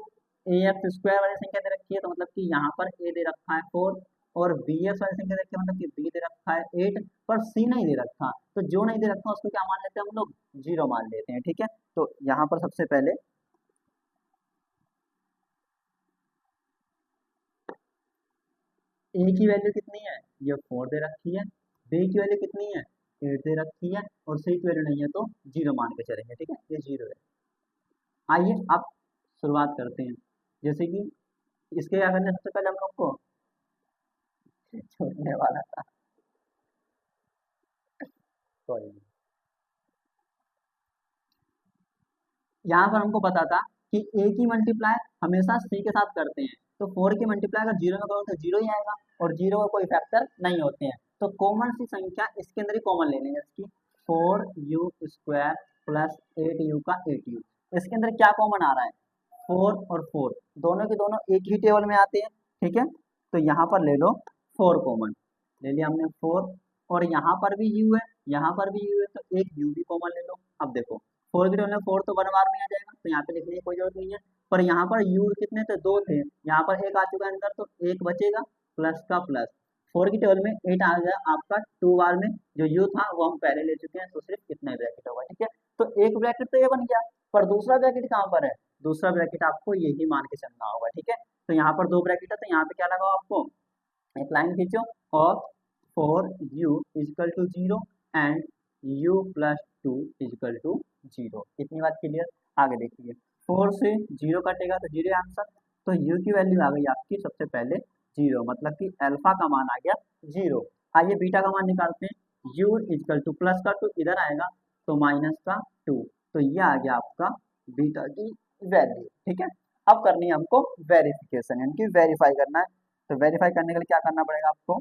AX² वाली संख्या दे रखी है, तो मतलब कि यहाँ पर A दे रखा है 4, और BX वाली संख्या दे रखी है, मतलब कि B दे रखा है 8, पर C नहीं दे रखा। तो जो नहीं दे रखा उसको क्या मान लेते हैं हम लोग, जीरो मान लेते हैं। ठीक है, तो यहाँ पर सबसे पहले ए की वैल्यू कितनी है, ये 4 दे रखी है, बी की वैल्यू कितनी है 8 दे रखी है, और सी की वैल्यू नहीं है तो जीरो मान के चलेंगे। ठीक है, ये जीरो है। आइए अब शुरुआत करते हैं, जैसे कि इसके क्या करने, सबसे पहले हम लोग को छोड़ने वाला था, कोई नहीं। यहाँ पर हमको पता था कि ए की मल्टीप्लाई हमेशा सी के साथ करते हैं, तो 4 की मल्टीप्लाई अगर जीरो में करो तो जीरो ही आएगा, और जीरो का कोई फैक्टर नहीं होते हैं, तो कॉमन सी संख्या इसके अंदर ही कॉमन ले लेंगे, इसकी 4u² प्लस 8u का 8u। इसके अंदर क्या कॉमन आ रहा है, 4 और 4 दोनों के दोनों एक ही टेबल में आते हैं। ठीक है, तो यहाँ पर ले लो 4 कॉमन, ले लिया हमने 4, और यहाँ पर भी u है, यहाँ पर भी u है, तो एक u भी कॉमन ले लो। अब देखो 4 की टेबल में 4 तो वन बार में आ जाएगा, तो यहाँ पे लिखने की कोई जरूरत नहीं है, पर यहाँ पर u कितने थे, 2 थे, यहाँ पर एक आ चुका है अंदर, तो एक बचेगा प्लस का प्लस। 4 की टेबल में 8 आ गया आपका 2 बार में, जो u था वो हम पहले ले चुके हैं, तो सिर्फ इतना ही ब्रैकेट होगा। ठीक है, तो एक ब्रैकेट तो ये बन गया, पर दूसरा ब्रैकेट कहाँ पर है, दूसरा ब्रैकेट आपको यही मान के चलना होगा। ठीक है, तो यहाँ पर दो ब्रैकेट है, तो यहाँ पे क्या लगाओ, आपको एक लाइन खींचो, और 4u is equal to 0 and u+2 = 0। इतनी बात क्लियर। आगे देखिए 4 से 0 कटेगा तो 0 आंसर, तो u की वैल्यू आ गई आपकी सबसे पहले 0, मतलब कि अल्फा का मान आ गया 0। आइए बीटा का मान निकालते हैं, u इजकल टू प्लस का 2 इधर आएगा तो माइनस का 2, तो ये आ गया आपका बीटा की वैल्यू। ठीक है, अब करनी है हमको वेरिफिकेशन, यानी कि वेरीफाई करना है, तो वेरीफाई करने के लिए क्या करना पड़ेगा, आपको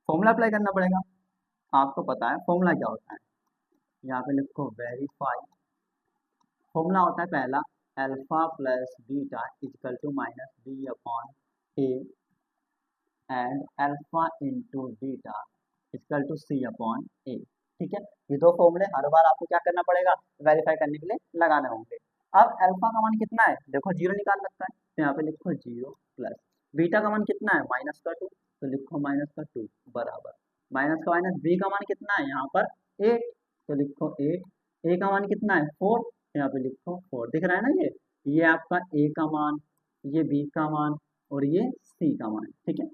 फॉर्मूला अप्लाई करना पड़ेगा। आपको पता है फॉर्मूला क्या होता है, यहाँ पे लिखो वेरीफाई। फॉर्मूला होता है पहला, alpha plus beta is equal to -b/a and alpha into beta is equal to c/a। ठीक है, ये दो फॉर्मूले हर बार आपको क्या करना पड़ेगा, वेरीफाई करने के लिए लगाने होंगे। अब अल्फा का मान कितना है, देखो जीरो निकाल सकता है, तो यहाँ पे लिखो 0 प्लस बीटा का मान कितना है -2, तो लिखो -2 बराबर माइनस का माइनस, बी का मान कितना है यहाँ पर 8, तो लिखो 8, ए का मान कितना है 4, यहाँ पे लिखो 4। दिख रहा है ना, ये आपका ए का मान, ये बी का मान, और ये सी का मान। ठीक है,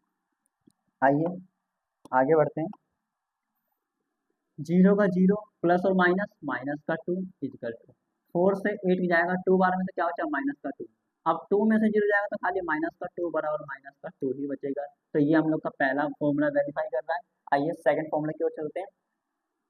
आइए आगे बढ़ते हैं। 0 का 0 प्लस और माइनस, माइनस का 2 इजकल टू 4 से 8 जाएगा 2 बार में, तो क्या बचा माइनस का 2। अब 2 में से 0 जाएगा तो खाली माइनस का 2 बराबर माइनस का 2 ही बचेगा, तो ये हम लोग का पहला फॉर्मूला वेरीफाई कर रहा है। आइए सेकंड फॉर्मूला की ओर चलते हैं।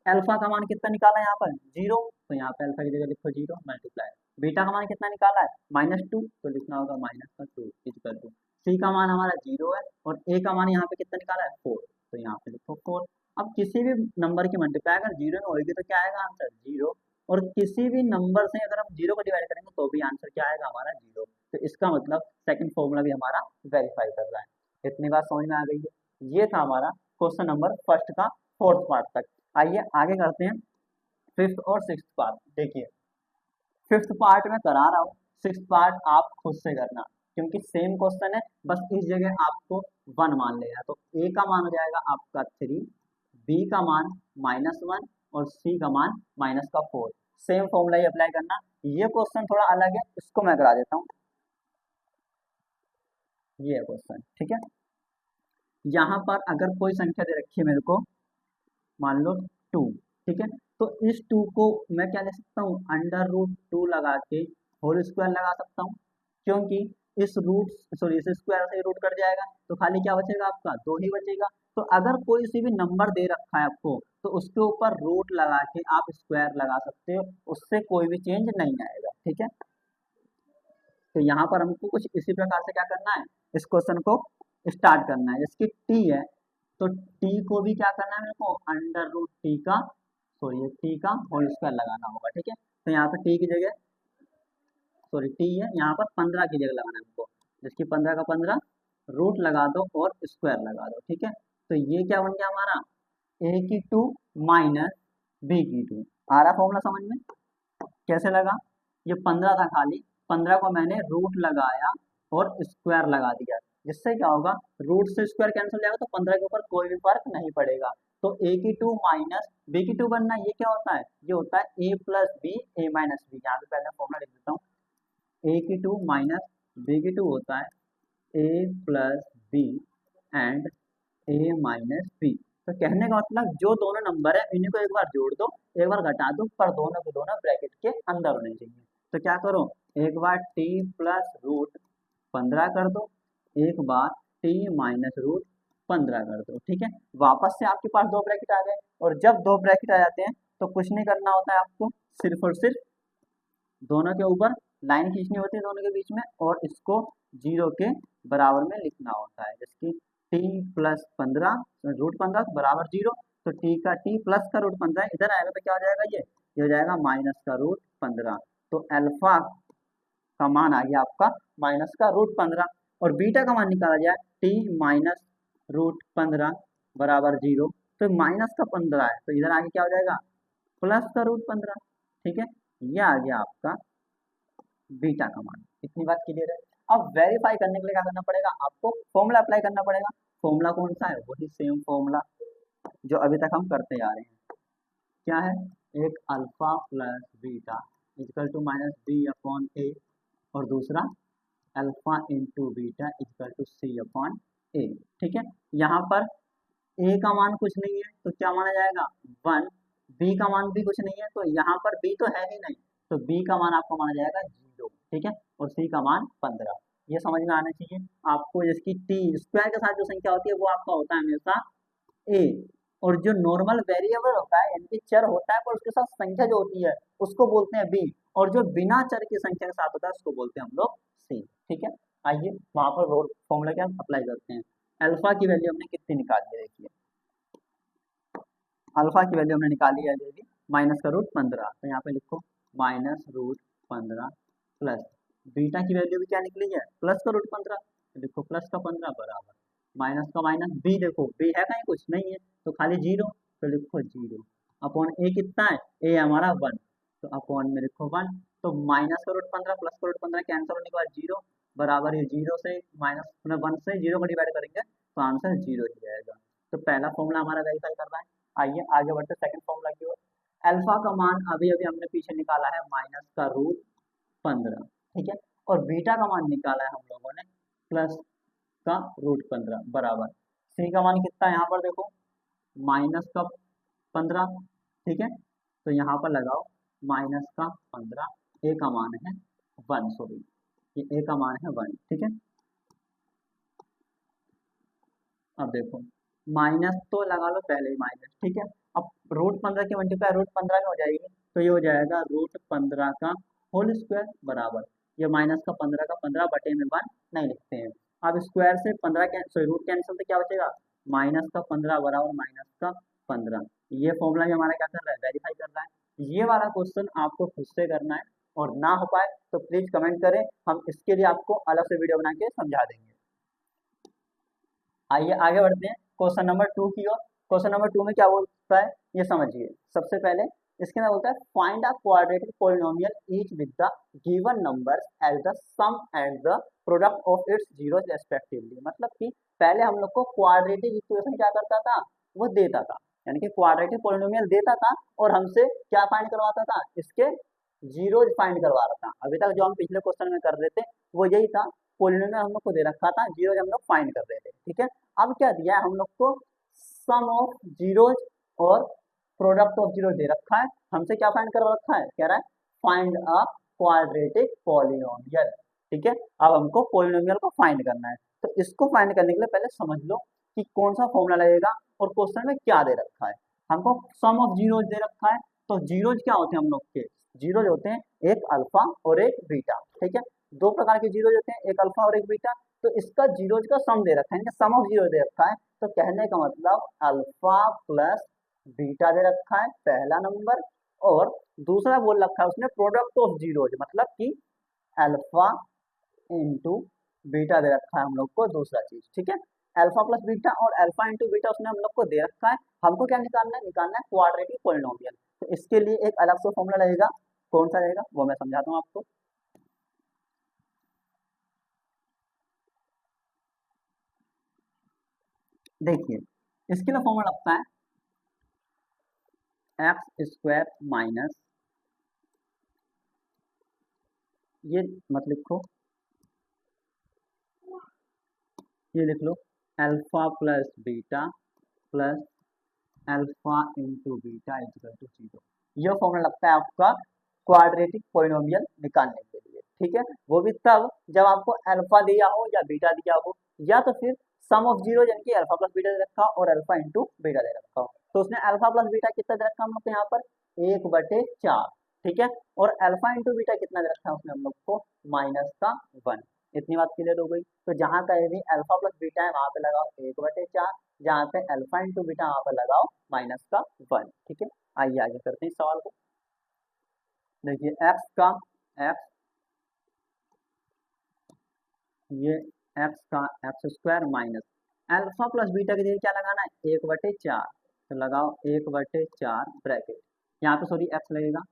अल्फा का मान कितना निकाला है यहाँ पर 0, तो यहाँ पे अल्फा की जगह लिखो 0 मल्टीप्लाई। बीटा का मान कितना निकाला है -2, तो लिखना होगा -2 इजकल टू सी का मान हमारा 0 है, और ए का मान यहाँ पे कितना निकाला है 4, तो यहाँ पे लिखो 4। अब किसी भी नंबर की मल्टीप्लाई अगर 0 में होगी तो क्या आएगा आंसर 0, और किसी भी नंबर से अगर हम 0 को डिवाइड करेंगे तो भी आंसर क्या आएगा हमारा 0। तो इसका मतलब सेकंड फॉर्मूला भी हमारा वेरीफाई कर रहा है। इतनी बात समझ में आ गई है। ये था हमारा क्वेश्चन नंबर फर्स्ट का फोर्थ पार्ट तक। आइए आगे करते हैं फिफ्थ और सिक्स्थ पार्ट। देखिए फिफ्थ पार्ट में करा रहा हूँ, सिक्स्थ पार्ट आप खुद से करना, क्योंकि सेम क्वेश्चन है, बस इस जगह आपको 1 मान लेगा, तो ए का मान हो जाएगा आपका 3, बी का मान -1, और सी का मान -4। सेम फॉर्मूला ही अप्लाई करना। ये क्वेश्चन थोड़ा अलग है, इसको मैं करा देता हूँ। ये क्वेश्चन ठीक है, यहाँ पर अगर कोई संख्या दे रखी है मेरे को, मान लो 2, ठीक है, तो इस 2 को मैं क्या ले सकता हूँ, अंडर रूट 2 लगा के होल स्क्वायर लगा सकता हूँ, क्योंकि इस रूट सॉरी इस स्क्वायर से रूट कट जाएगा तो खाली क्या बचेगा आपका, 2 ही बचेगा। तो अगर कोई सी भी नंबर दे रखा है आपको तो उसके ऊपर रूट लगा के आप स्क्वायर लगा सकते हो, उससे कोई भी चेंज नहीं आएगा, ठीक है। तो यहाँ पर हमको कुछ इसी प्रकार से क्या करना है, इस क्वेश्चन को स्टार्ट करना है। जिसकी टी है तो टी को भी क्या करना है मेरे को, अंडर रूट 2 का सॉरी टी का होल स्क्वायर लगाना होगा, ठीक है। तो यहाँ पर टी की जगह सॉरी टी है, यहाँ पर 15 की जगह लगाना है हमको, जिसकी 15 का 15 रूट लगा दो और स्क्वायर लगा दो, ठीक है। तो ये क्या बन गया हमारा, ए की 2 माइनस बी की 2। आ रहा फॉर्मूला समझ में, कैसे लगा, ये 15 था खाली, 15 को मैंने रूट लगाया और स्क्वायर लगा दिया, जिससे क्या होगा, रूट से स्क्वायर कैंसिल हो जाएगा तो 15 के ऊपर कोई भी फर्क नहीं पड़ेगा। तो ए की 2 माइनस बी की 2 बनना, ये क्या होता है, ये होता है a plus B A minus B. यहाँ पे पहले फॉर्मूला लिख देता हूँ, ए की 2 माइनस बी की 2 होता है a plus b and a minus b. तो कहने का मतलब जो दोनों नंबर है इन्हीं को एक बार जोड़ दो, एक बार घटा दो, पर दोनों के दोनों ब्रैकेट के अंदर होने चाहिए। तो क्या करो, एक बार टी प्लस रूट 15 कर दो, एक बार टी माइनस रूट 15 कर दो, ठीक है। वापस से आपके पास दो ब्रैकेट आ गए, और जब दो ब्रैकेट आ जाते हैं तो कुछ नहीं करना होता है आपको, सिर्फ और सिर्फ दोनों के ऊपर लाइन खींचनी होती है दोनों के बीच में, और इसको 0 के बराबर में लिखना होता है। जिसकी टी प्लस 15 रूट 15 बराबर 0, तो टी का टी प्लस का रूट 15 इधर आएगा तो क्या हो जाएगा, ये हो जाएगा माइनस का रूट 15। तो अल्फा का मान आ गया आपका माइनस का रूट 15, और बीटा का मान निकाला जाए टी माइनस रूट 15 बराबर 0, तो माइनस का 15 है तो इधर आगे क्या हो जाएगा, प्लस का रूट 15, ठीक है। यह आ गया आपका बीटा का मान। इतनी बात क्लियर है। अब वेरीफाई करने के लिए क्या करना पड़ेगा, आपको फॉर्मूला अप्लाई करना पड़ेगा। फॉर्मूला कौन सा है, वही सेम फॉर्मूला जो अभी तक हम करते आ रहे हैं। क्या है, एक alpha plus beta equal to minus b upon a, और दूसरा alpha into beta equal to c upon a, ठीक है। यहाँ पर ए का मान कुछ नहीं है तो क्या माना जाएगा 1, बी का मान भी कुछ नहीं है तो यहाँ पर बी तो है ही नहीं, तो बी का मान आपको माना जाएगा 0, ठीक है, और सी का मान 15। ये समझ में आना चाहिए आपको। जिसकी टी स्क्वायर के साथ जो संख्या होती है वो आपका होता है हमेशा ए, और जो नॉर्मल वेरिएबल होता है यानी कि चर होता है पर उसके साथ संख्या जो होती है उसको बोलते हैं बी, और जो बिना चर की संख्या के साथ होता है उसको बोलते हैं हम लोग सी, ठीक है। आइए वहां पर फॉर्मूला क्या अप्लाई करते हैं। अल्फा की वैल्यू हमने कितनी निकाली है, देखिए अल्फा की वैल्यू हमने निकाली है अभी माइनस का रूट 15, तो यहाँ पे लिखो माइनस रूट 15 प्लस बीटा की वैल्यू भी क्या निकली है, प्लस का रूट 15, तो लिखो प्लस का 15 बराबर माइनस का माइनस, बी देखो बी है कहीं कुछ नहीं है तो खाली 0, तो लिखो 0 अपॉन ए कितना है, ए हमारा 1, तो अपॉन में लिखो 1, तो माइनस का रूट 15 प्लस का रूट 15 कैंसिल होने के बाद 0 बराबर, ये 0 से माइनस 1 से 0 को डिवाइड करेंगे तो आंसर 0 ही जाएगा। तो पहला फॉर्मूला हमारा वेरीफाई कर रहा है। आइए आगे बढ़ते सेकंड फॉर्मूला की ओर। अल्फा का मान अभी अभी हमने पीछे निकाला है माइनस का रूट 15, ठीक है, और बीटा का मान निकाला है हम लोगों ने प्लस का रूट 15 बराबर, सी का मान कितना है यहाँ पर देखो माइनस का 15, ठीक है, तो यहाँ पर लगाओ माइनस का 15, ए का मान है 1, सॉरी ये ए का मान है 1, ठीक है। अब देखो माइनस तो लगा लो पहले ही माइनस, ठीक है। अब रूट 15 की मल्टीप्लाई रूट 15 में हो जाएगी तो ये हो जाएगा रूट 15 का होल स्क्वायर बराबर, ये माइनस का 15 का 15 बटे में 1 नहीं लिखते हैं। अब स्क्वायर से 15 सॉरी रूट कैंसिल तो क्या बचेगा, माइनस का 15 बराबर माइनस का 15। ये फॉर्मूला भी हमारा क्या कर रहा है, वेरीफाई कर रहा है। ये वाला क्वेश्चन आपको खुद से करना है, और ना हो पाए तो प्लीज कमेंट करें, हम इसके लिए आपको अलग से वीडियो बना के समझा देंगे। आइए आगे बढ़ते हैं क्वेश्चन नंबर 2 की ओर। क्वेश्चन नंबर 2 में क्या बोलता है ये समझिए। सबसे पहले इसके अंदर बोलता है find a quadratic polynomial each with the given numbers as the sum and the product of its zeros respectively. मतलब कि पहले हम लोग को क्वाड्रेटिक इक्वेशन क्या करता था, वो देता था, यानी कि क्वाड्रेटिक पॉलिनोमियल देता था और हमसे क्या फाइंड करवाता था, इसके जीरोज फाइंड करवा रहा था। अभी तक जो हम पिछले क्वेश्चन में कर रहे थे वो यही था पोलिनोमियल हम लोग को दे रखा था, जीरोज हम लोग फाइंड कर रहे थे, ठीक है। अब क्या दिया है हम लोग को, सम ऑफ जीरोज और प्रोडक्ट ऑफ जीरो दे रखा है। हमसे क्या फाइंड कर रखा है, कह रहा है फाइंड अ क्वाड्रेटिक पॉलिनोमियल, ठीक है। अब हमको पॉलिनोमियल को फाइंड करना है, तो इसको फाइंड करने के लिए पहले समझ लो कि कौन सा फॉर्मूला लगेगा और क्वेश्चन में क्या दे रखा है। हमको सम ऑफ जीरोज दे रखा है, तो जीरोज क्या होते हैं हम लोग के, जीरोज होते हैं एक अल्फा और एक बीटा, ठीक है। दो प्रकार के जीरोज होते हैं, एक अल्फा और एक बीटा। तो इसका जीरोज का सम दे रखा है, सम ऑफ जीरो दे रखा है, तो कहने का मतलब अल्फा प्लस बीटा दे रखा है पहला नंबर, और दूसरा बोल रखा है उसने प्रोडक्ट ऑफ जीरोज, मतलब कि अल्फा इंटू बीटा दे रखा है हम लोग को दूसरा चीज, ठीक है। अल्फा प्लस बीटा और अल्फा इंटू बीटा उसने हम लोग को दे रखा है। हमको क्या निकालना है, निकालना है क्वाड्रेटिक पॉलिनोमियल। तो इसके लिए एक अलग से फॉर्मूला लगेगा, कौन सा रहेगा वो मैं समझाता हूँ आपको। देखिए इसके लिए फॉर्मूला लगता है एक्स स्क्वायर माइनस, ये मत लिखो, ये लिख लो alpha plus beta plus alpha into beta equal to zero. यह फॉर्मूला लगता है आपका क्वाड्रेटिक पॉलिनोमियल निकालने के लिए, ठीक है। वो भी तब जब आपको अल्फा दिया हो या बीटा दिया हो, या तो फिर सम ऑफ जीरो यानी कि अल्फा प्लस बीटा दे रखा हो और अल्फा इंटू बीटा दे रखा हो। तो उसने अल्फा प्लस बीटा कितना दे रखा हम लोग को यहाँ पर, 1/4, ठीक है। और अल्फा इंटू बीटा कितना दे रखा है उसने हम लोग को, -1। इतनी बात क्लियर हो गई। तो जहां का भी अल्फा प्लस बीटा है वहां पे लगाओ 1/4, जहाँ पे अल्फा इंटू बीटा वहां पर लगाओ -1, ठीक है। आइए आगे करते हैं इस सवाल को। देखिए एक्स, ये एक्स का x square minus alpha plus beta की जगह क्या लगाना है, 1/4, तो लगाओ 1/4 ब्रैकेट, यहाँ पे सॉरी एक्स लगेगा,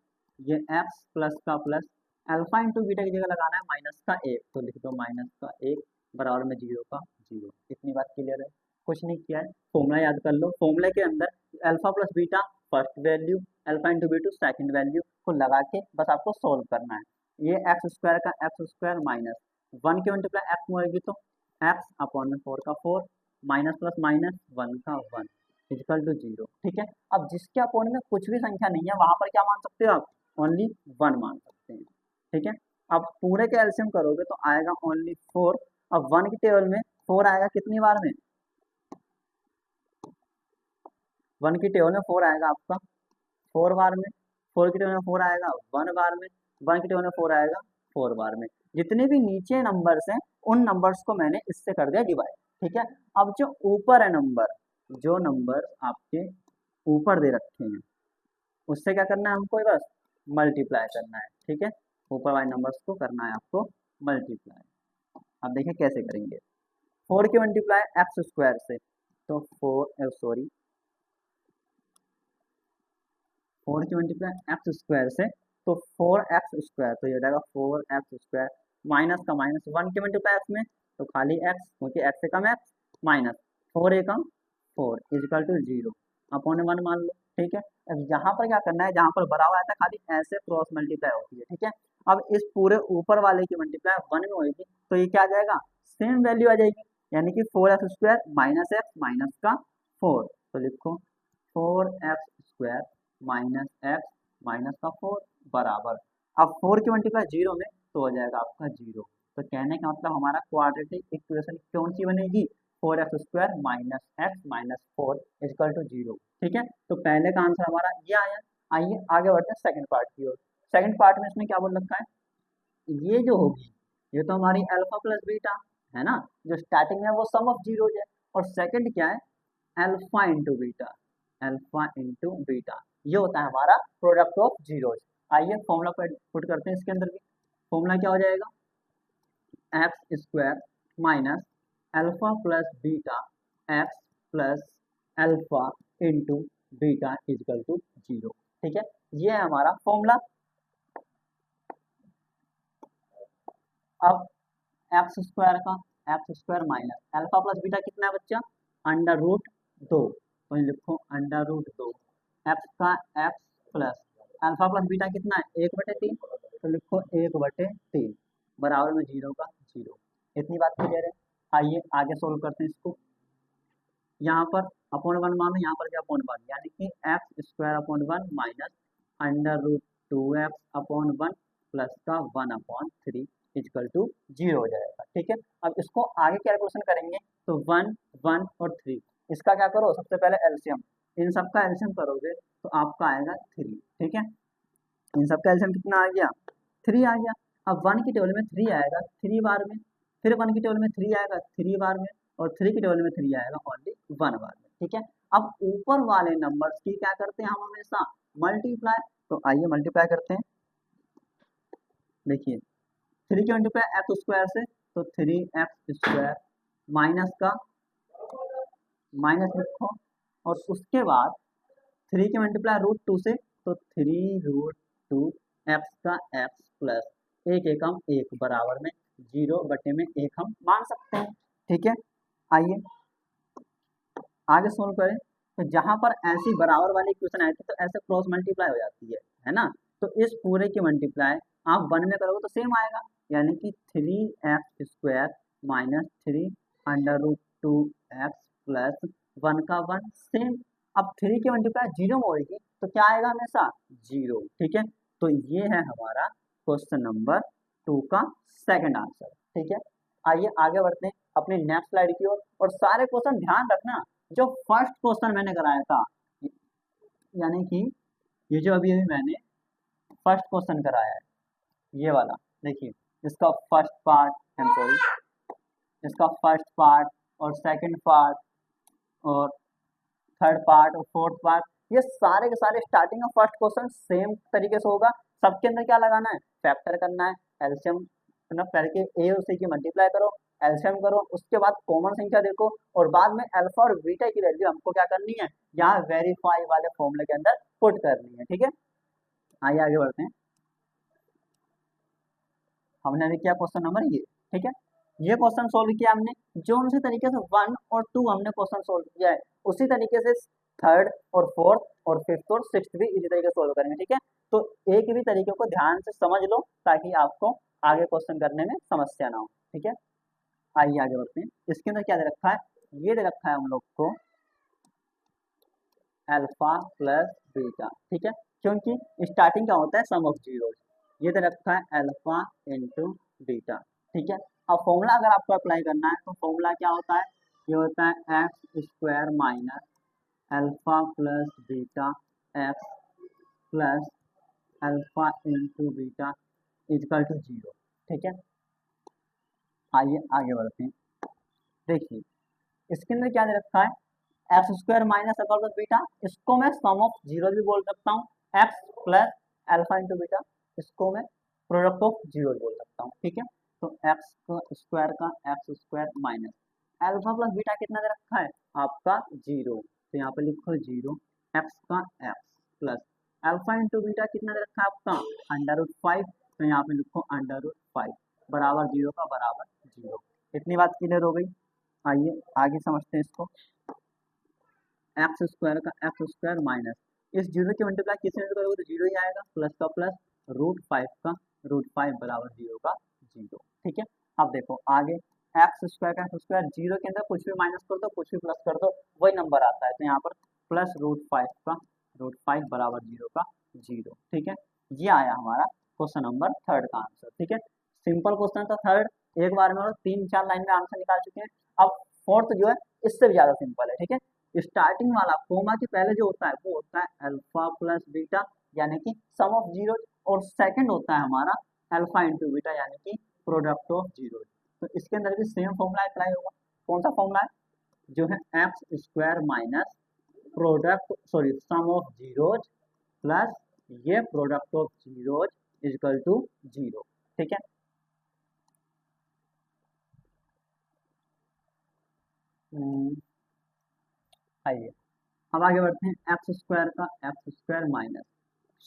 ये एक्स प्लस का प्लस अल्फा इंटू बीटा की जगह लगाना है -1, तो लिख दो -1 बराबर में जीरो का जीरो। इतनी बात क्लियर है, कुछ नहीं किया है। फॉर्मूला याद कर लो, फॉर्मूले के अंदर alpha plus beta first value, alpha into Bittu second value को लगा के बस आपको सोल्व करना है। ये एक्स स्क्वायर का एक्स स्क्वायर माइनस 1 की मल्टीप्लाई एक्स में होगी तो एक्स अपॉन में 4 का 4 माइनस प्लस माइनस 1 का 1 इक्वल टू जीरो, ठीक है। अब जिसके अपॉन में कुछ भी संख्या नहीं है वहां पर क्या मान सकते हो आप, ओनली 1 मान सकते हैं, ठीक है। अब पूरे के एलसीएम करोगे तो आएगा ओनली 4। अब 1 की टेबल में 4 आएगा कितनी बार में, 1 की टेबल में 4 आएगा आपका 4 बार में, 4 की टेबल में 4 आएगा 1 बार में, 1 की टेबल में 4 आएगा 4 बार में। जितने भी नीचे नंबर्स हैं उन नंबर्स को मैंने इससे कर दिया डिवाइड, ठीक है। अब जो ऊपर है नंबर, जो नंबर आपके ऊपर दे रखे हैं उससे क्या करना है हमको, बस मल्टीप्लाई करना है, ठीक है। ऊपर वाले नंबर्स को करना है आपको मल्टीप्लाई। अब देखिए कैसे करेंगे, 4 की मल्टीप्लाई एक्स स्क्वायर से, तो 4 की मल्टीप्लाई एक्स स्क्वायर से, तो 4x², तो ये हो जाएगा 4x² माइनस का माइनस 1 की मल्टीप्लाई एक्स में, तो खाली x, क्योंकि x से कम x, minus 4 Ekam 4 is equal to zero, upon 1 मान लो, ठीक है। अब यहाँ पर क्या करना है, जहाँ पर बड़ा हुआ था खाली ऐसे क्रॉस मल्टीप्लाई होती है, ठीक है। अब इस पूरे ऊपर वाले की मल्टीप्लाई 1 में होगी तो ये क्या आ जाएगा, सेम वैल्यू आ जाएगी, यानी कि 4x² माइनस एक्स माइनस का 4, तो लिखो 4x² माइनस एक्स माइनस का 4 बराबर, अब 4 की मल्टीप्लाई जीरो में तो हो जाएगा आपका जीरो। तो कहने का मतलब हमारा क्वाड्रेटिक इक्वेशन कौन सी बनेगी, 4x² minus x minus 4 equal to zero, ठीक है। तो पहले का आंसर हमारा ये आया। आइए आगे बढ़ते हैं सेकंड पार्ट की ओर। सेकंड पार्ट में इसने क्या बोल रखा है, ये जो होगी ये तो हमारी अल्फा प्लस बीटा है ना, जो स्टार्टिंग में वो सम ऑफ जीरो है, और सेकंड क्या है, alpha into beta, alpha into beta, ये होता है हमारा प्रोडक्ट ऑफ जीरोज। आइए फॉर्मूला पुट करते हैं इसके अंदर भी। फॉर्मूला क्या हो जाएगा, x² minus alpha plus beta x plus alpha into beta is equal to zero, ठीक है। ये है हमारा फॉर्मूला। अब x² का x² minus alpha plus beta कितना है बच्चा, √2, तो लिखो √2, एक्स का x plus alpha plus beta कितना है 1/3, तो लिखो 1/3 बराबर में जीरो का जीरो। इतनी बात क्लियर है। आइए आगे सोल्व करते हैं इसको। यहाँ पर अपॉन वन मानो, यहाँ पर क्या अपॉन वन, यानी कि x square upon one minus under root two x upon one plus का one upon three is equal to zero हो जाएगा। ठीक है, अब इसको आगे कैलकुलेशन करेंगे तो वन वन और थ्री, इसका क्या करो, सबसे पहले एलसीएम, इन सब का एलसीएम करोगे तो आपका आएगा थ्री। ठीक है, इन सब का एलसीएम कितना आ गया, थ्री आ गया। अब वन की टेबल में थ्री आएगा थ्री बार में, फिर वन की टेबल में थ्री आएगा थ्री बार में, और थ्री की टेबल में थ्री आएगा ओनली वन बार में। ठीक है, अब ऊपर वाले नंबर्स की क्या करते हैं हम हमेशा, मल्टीप्लाई। तो आइए मल्टीप्लाई करते हैं। देखिए थ्री की मल्टीप्लाई एक्स स्क्वायर से, तो थ्री एक्स स्क्वायर माइनस का माइनस लिखो, और उसके बाद थ्री की मल्टीप्लाई रूट टू से, तो थ्री रूट टू एक्स का एक्स प्लस एक एकम एक बराबर में जीरो बटे में एक हम मान सकते हैं। ठीक है, आइए आगे सोल्व करें। तो जहां पर ऐसी बराबर वाली इक्वेशन आई थी तो ऐसे क्रॉस मल्टीप्लाई हो जाती है ना। तो इस पूरे की मल्टीप्लाई आप वन में करोगे तो सेम आएगा, यानी कि three x square minus three under root two x plus one का वन सेम। अब थ्री की मल्टीप्लाई जीरो में होगी तो क्या आएगा हमेशा, जीरो। ठीक है, तो ये है हमारा क्वेश्चन नंबर टू का सेकंड आंसर। ठीक है, आइए आगे बढ़ते हैं अपनी नेक्स्ट स्लाइड की ओर। और सारे क्वेश्चन ध्यान रखना जो फर्स्ट क्वेश्चन मैंने कराया था, यानी कि ये जो अभी अभी मैंने फर्स्ट क्वेश्चन कराया है ये वाला, देखिए इसका first part, I am sorry, इसका फर्स्ट पार्ट और सेकंड पार्ट और थर्ड पार्ट और फोर्थ पार्ट, ये सारे के सारे स्टार्टिंग में फर्स्ट क्वेश्चन सेम तरीके से होगा। सबके अंदर क्या लगाना है, फैक्टर करना है, एलसीएम करके ए और सी की मल्टीप्लाई करो, एलसीएम करो, उसके बाद कॉमन संख्या देखो, और बाद में अल्फा और बीटा की वैल्यू हमको क्या करनी है, यहाँ वेरीफाई वाले फॉर्मूले के अंदर पुट करनी है। ठीक है, आइए आगे बढ़ते हैं। हमने अभी किया क्वेश्चन नंबर ये। ठीक है, ये क्वेश्चन सोल्व किया हमने, जो उसी तरीके से वन और टू हमने क्वेश्चन सोल्व किया है उसी तरीके से थर्ड और फोर्थ और फिफ्थ और सिक्स्थ भी इसी तरीके से सोल्व करेंगे। ठीक है, तो एक भी तरीके को ध्यान से समझ लो ताकि आपको आगे क्वेश्चन करने में समस्या ना हो। ठीक है, आइए आगे बढ़ते हैं। इसके अंदर क्या दे रखा है, ये दे रखा है हम लोग को अल्फा प्लस बीटा। ठीक है, क्योंकि स्टार्टिंग क्या होता है, सम ऑफ जीरो, ये दे रखा है अल्फा इंटू बीटा। ठीक है, अब फॉर्मूला अगर आपको अप्लाई करना है तो फॉर्मूला क्या होता है, ये होता है x square minus alpha plus beta x plus alpha into beta is equal to zero. ठीक है, आइए आगे बढ़ते हैं। देखिए इसके अंदर क्या दे रखा है, x square minus alpha plus beta, इसको मैं सम ऑफ जीरो भी बोल सकता हूँ, x plus alpha into beta, इसको मैं प्रोडक्ट ऑफ जीरो बोल सकता हूँ। ठीक है, तो एक्स स्क्वायर का x square minus alpha plus beta कितना दे रखा है आपका जीरो, तो यहाँ पे लिखो जीरो, एक्स का x plus alpha into beta कितना दे रखा है आपका अंडर रूट फाइव, तो यहाँ पे लिखो अंडर रूट फाइव बराबर जीरो का बराबर जीरो। इतनी बात क्लियर हो गई। आइए आगे समझते हैं इसको। एक्स स्क्वायर का एक्स स्क्वायर माइनस इस जीरो की मल्टीप्लाई किससे करोगे तो जीरो ही आएगा, प्लस का प्लस रूट फाइव का रूट फाइव बराबर जीरो का जीरो। ठीक है, अब देखो आगे एक्स स्क्वायर का एक्स स्क्वायर, जीरो के अंदर कुछ भी माइनस कर दो कुछ भी प्लस कर दो वही नंबर आता है, तो यहाँ पर प्लस रूट फाइव का रूट फाइव बराबर जीरो का जीरो। ठीक है, ये आया हमारा क्वेश्चन नंबर थर्ड का आंसर। ठीक है, सिंपल क्वेश्चन था थर्ड, एक बार में तीन चार लाइन में आंसर निकाल चुके हैं। अब फोर्थ जो है इससे भी ज्यादा सिंपल है। ठीक है, स्टार्टिंग वाला कोमा के पहले जो होता है वो होता है अल्फा प्लस बीटा यानी कि सम ऑफ जीरो, और सेकंड होता है हमारा अल्फा इंटू बीटा यानी कि प्रोडक्ट ऑफ जीरो। तो इसके अंदर भी सेम फॉर्मूला अप्लाई होगा। कौन सा फॉर्मूला है, जो है x square minus product sorry sum of zeros plus ये product of zeros is equal to zero. ठीक है, आइए अब आगे बढ़ते हैं। एक्स स्क्वायर का x square minus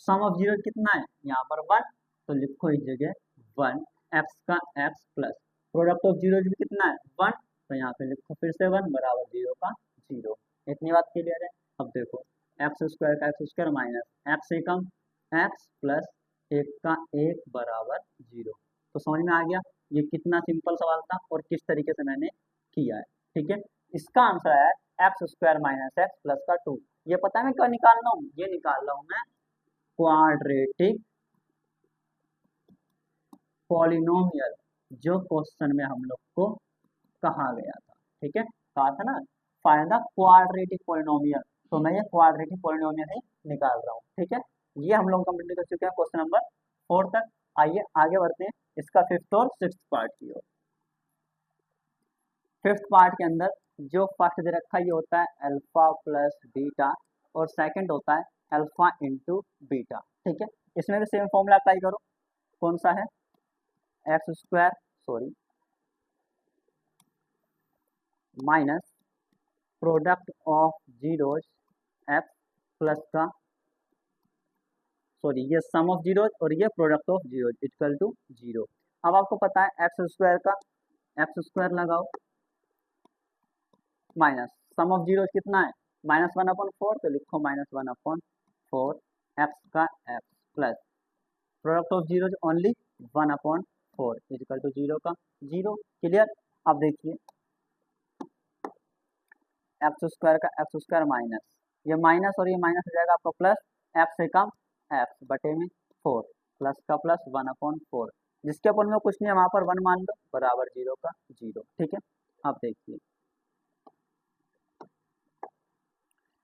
sum of zero कितना है यहाँ पर वन, तो लिखो इस जगह वन, एक्स का x plus product of zero भी कितना है वन, तो यहाँ पे लिखो फिर से वन बराबर जीरो का जीरो। इतनी बात क्लियर है। अब देखो एक्स स्क्वायर का एक्स स्क्वायर माइनस एक्स एकम एक्स प्लस एक का एक बराबर जीरो, तो समझ में आ गया। ये कितना सिंपल सवाल था और किस तरीके से मैंने किया है। ठीक है, इसका आंसर है x square minus x plus का 2। ये पता है मैं क्या निकाल रहा हूँ, ये निकाल रहा हूँ मैं क्वाड्रेटिक पॉलिनोमियल, जो क्वेश्चन में हम लोग को कहा गया था। ठीक है, कहा था ना फाइंड द क्वाड्रेटिक पॉलिनोमियल, तो मैं ये क्वाड्रेटिक पॉलिनोमियल ही निकाल रहा हूँ। ठीक है, ये हम लोग कंप्लीट कर चुके हैं क्वेश्चन नंबर 4 तक। आइए आगे बढ़ते हैं इसका 5th और 6th पार्ट की ओर। 5th पार्ट के अंदर जो फर्स्ट दे रखा है ये होता है अल्फा प्लस बीटा और सेकंड होता है अल्फा इंटू बीटा। ठीक है, इसमें भी सेम फॉर्मूला अप्लाई करो। कौन सा है, x square sorry minus product of zeros x plus का सॉरी ये सम ऑफ जीरोज और ये product of zeros equal to 0। अब आपको पता है एक्स स्क्वायर का एक्स स्क्वायर लगाओ माइनस सम ऑफ जीरोज कितना है -1/4, तो लिखो -1/4 एक्स का x plus product of zeros only 1/4 equal to 0 का 0। क्लियर। अब देखिए एक्स स्क्वायर का एक्स स्क्वायर माइनस ये माइनस और ये माइनस हो जाएगा आपका प्लस एक्स से कम एक्स बटे में 4 प्लस का प्लस 1/4 जिसके ऊपर में कुछ नहीं है वहां पर 1 मान लो बराबर 0 का 0। ठीक है, अब देखिए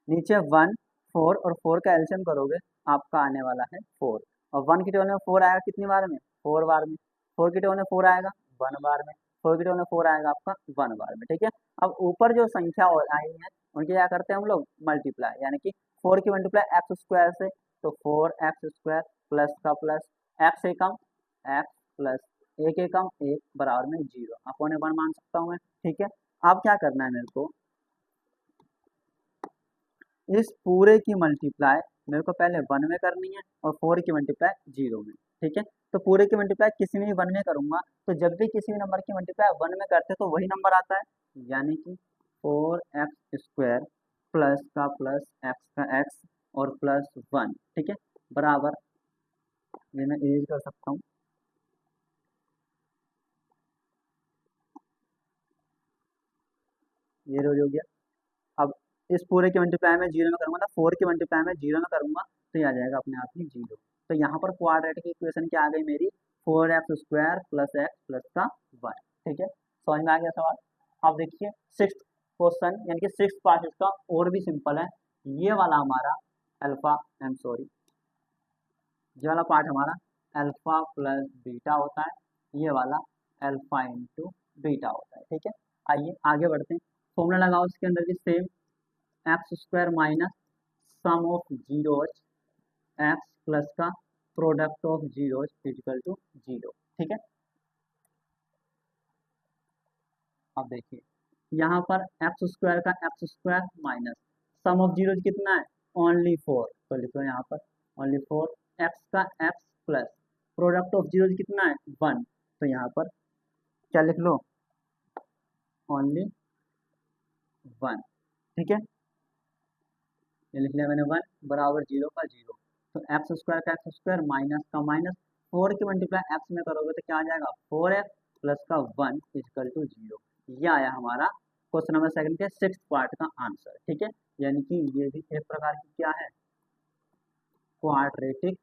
नीचे 1 4 और 4 का एलसीएम करोगे आपका आने वाला है 4 और 1 की टेबल में 4 आएगा कितनी बार में 4 बार में, 4 की टेबल में 4 आएगा 1 बार में, 4 की टेबल में 4 आएगा आपका 1 बार में। ठीक है, अब ऊपर जो संख्या आई है उनके क्या करते हैं हम लोग मल्टीप्लाई, यानी कि 4 की मल्टीप्लाई एक्स स्क्वायर से, तो 4x स्क्वायर प्लस का प्लस एक्स से कम एक्स प्लस एक एकम एक बराबर में 0 अपॉन 1 मान सकता हूँ मैं। ठीक है, अब क्या करना है मेरे को इस पूरे की मल्टीप्लाई मेरे को पहले 1 में करनी है और 4 की मल्टीप्लाई 0 में। ठीक है, तो पूरे की मल्टीप्लाई किसी में भी 1 में करूंगा, तो जब भी किसी भी नंबर की मल्टीप्लाई 1 में करते तो वही नंबर आता है, यानी कि 4x स्क्वायर प्लस का प्लस एक्स का एक्स और प्लस 1। ठीक है, बराबर ये मैं इरेज कर सकता हूँ, ये रोज हो गया। अब इस पूरे की मल्टीप्लाई में 0 में करूंगा ना 4 की मल्टीप्लाई में 0 में करूंगा तो ये आ जाएगा अपने आप ही 0। तो यहाँ पर क्वाड्रेटिक इक्वेशन क्या आ गई मेरी 4x square plus x plus का 1। ठीक है, समझ में आ गया सवाल। अब देखिए 6th क्वेश्चन यानी कि 6th पार्ट इसका और भी सिंपल है। ये वाला हमारा अल्फा ये वाला पार्ट हमारा अल्फा प्लस बीटा होता है, ये वाला अल्फा इंटू बीटा होता है। ठीक है, आइए आगे बढ़ते हैं। फॉर्मूला लगाओ इसके अंदर भी same x square minus sum of zeros x plus का product of zeros equal to 0। ठीक है, अब देखिए यहाँ पर एक्स स्क्वायर का x square minus sum of zeros कितना है ओनली 4, तो लिखो यहाँ पर ओनली 4 एक्स का x plus product of zeros कितना है 1, तो यहाँ पर क्या लिख लो ओनली 1। ठीक है, ये लिख लिया मैंने 1 बराबर 0 का 0, तो एक्स स्क्वायर का एक्स स्क्वायर माइनस का माइनस 4 की मल्टीप्लाई एक्स में करोगे तो क्या आ जाएगा 4x प्लस का 1 इक्वल टू 0। ये आया हमारा क्वेश्चन नंबर 2 के 6th पार्ट का आंसर। ठीक है, यानी कि ये भी एक प्रकार की क्या है क्वाड्रेटिक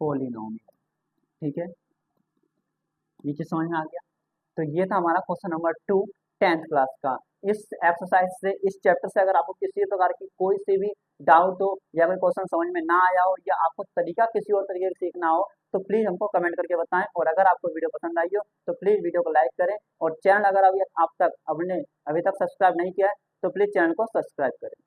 पॉलिनोमियल। ठीक है, ये चीज समझ में आ गया। तो ये था हमारा क्वेश्चन नंबर 2 10th क्लास का। इस एक्सरसाइज से इस चैप्टर से अगर आपको किसी प्रकार की कोई सी भी डाउट हो या कोई क्वेश्चन समझ में ना आया हो या आपको तरीका किसी और तरीके से सीखना हो तो प्लीज हमको कमेंट करके बताएं। और अगर आपको वीडियो पसंद आई हो तो प्लीज वीडियो को लाइक करें और चैनल अगर अभी आप तक अभी तक सब्सक्राइब नहीं किया है तो प्लीज चैनल को सब्सक्राइब करें।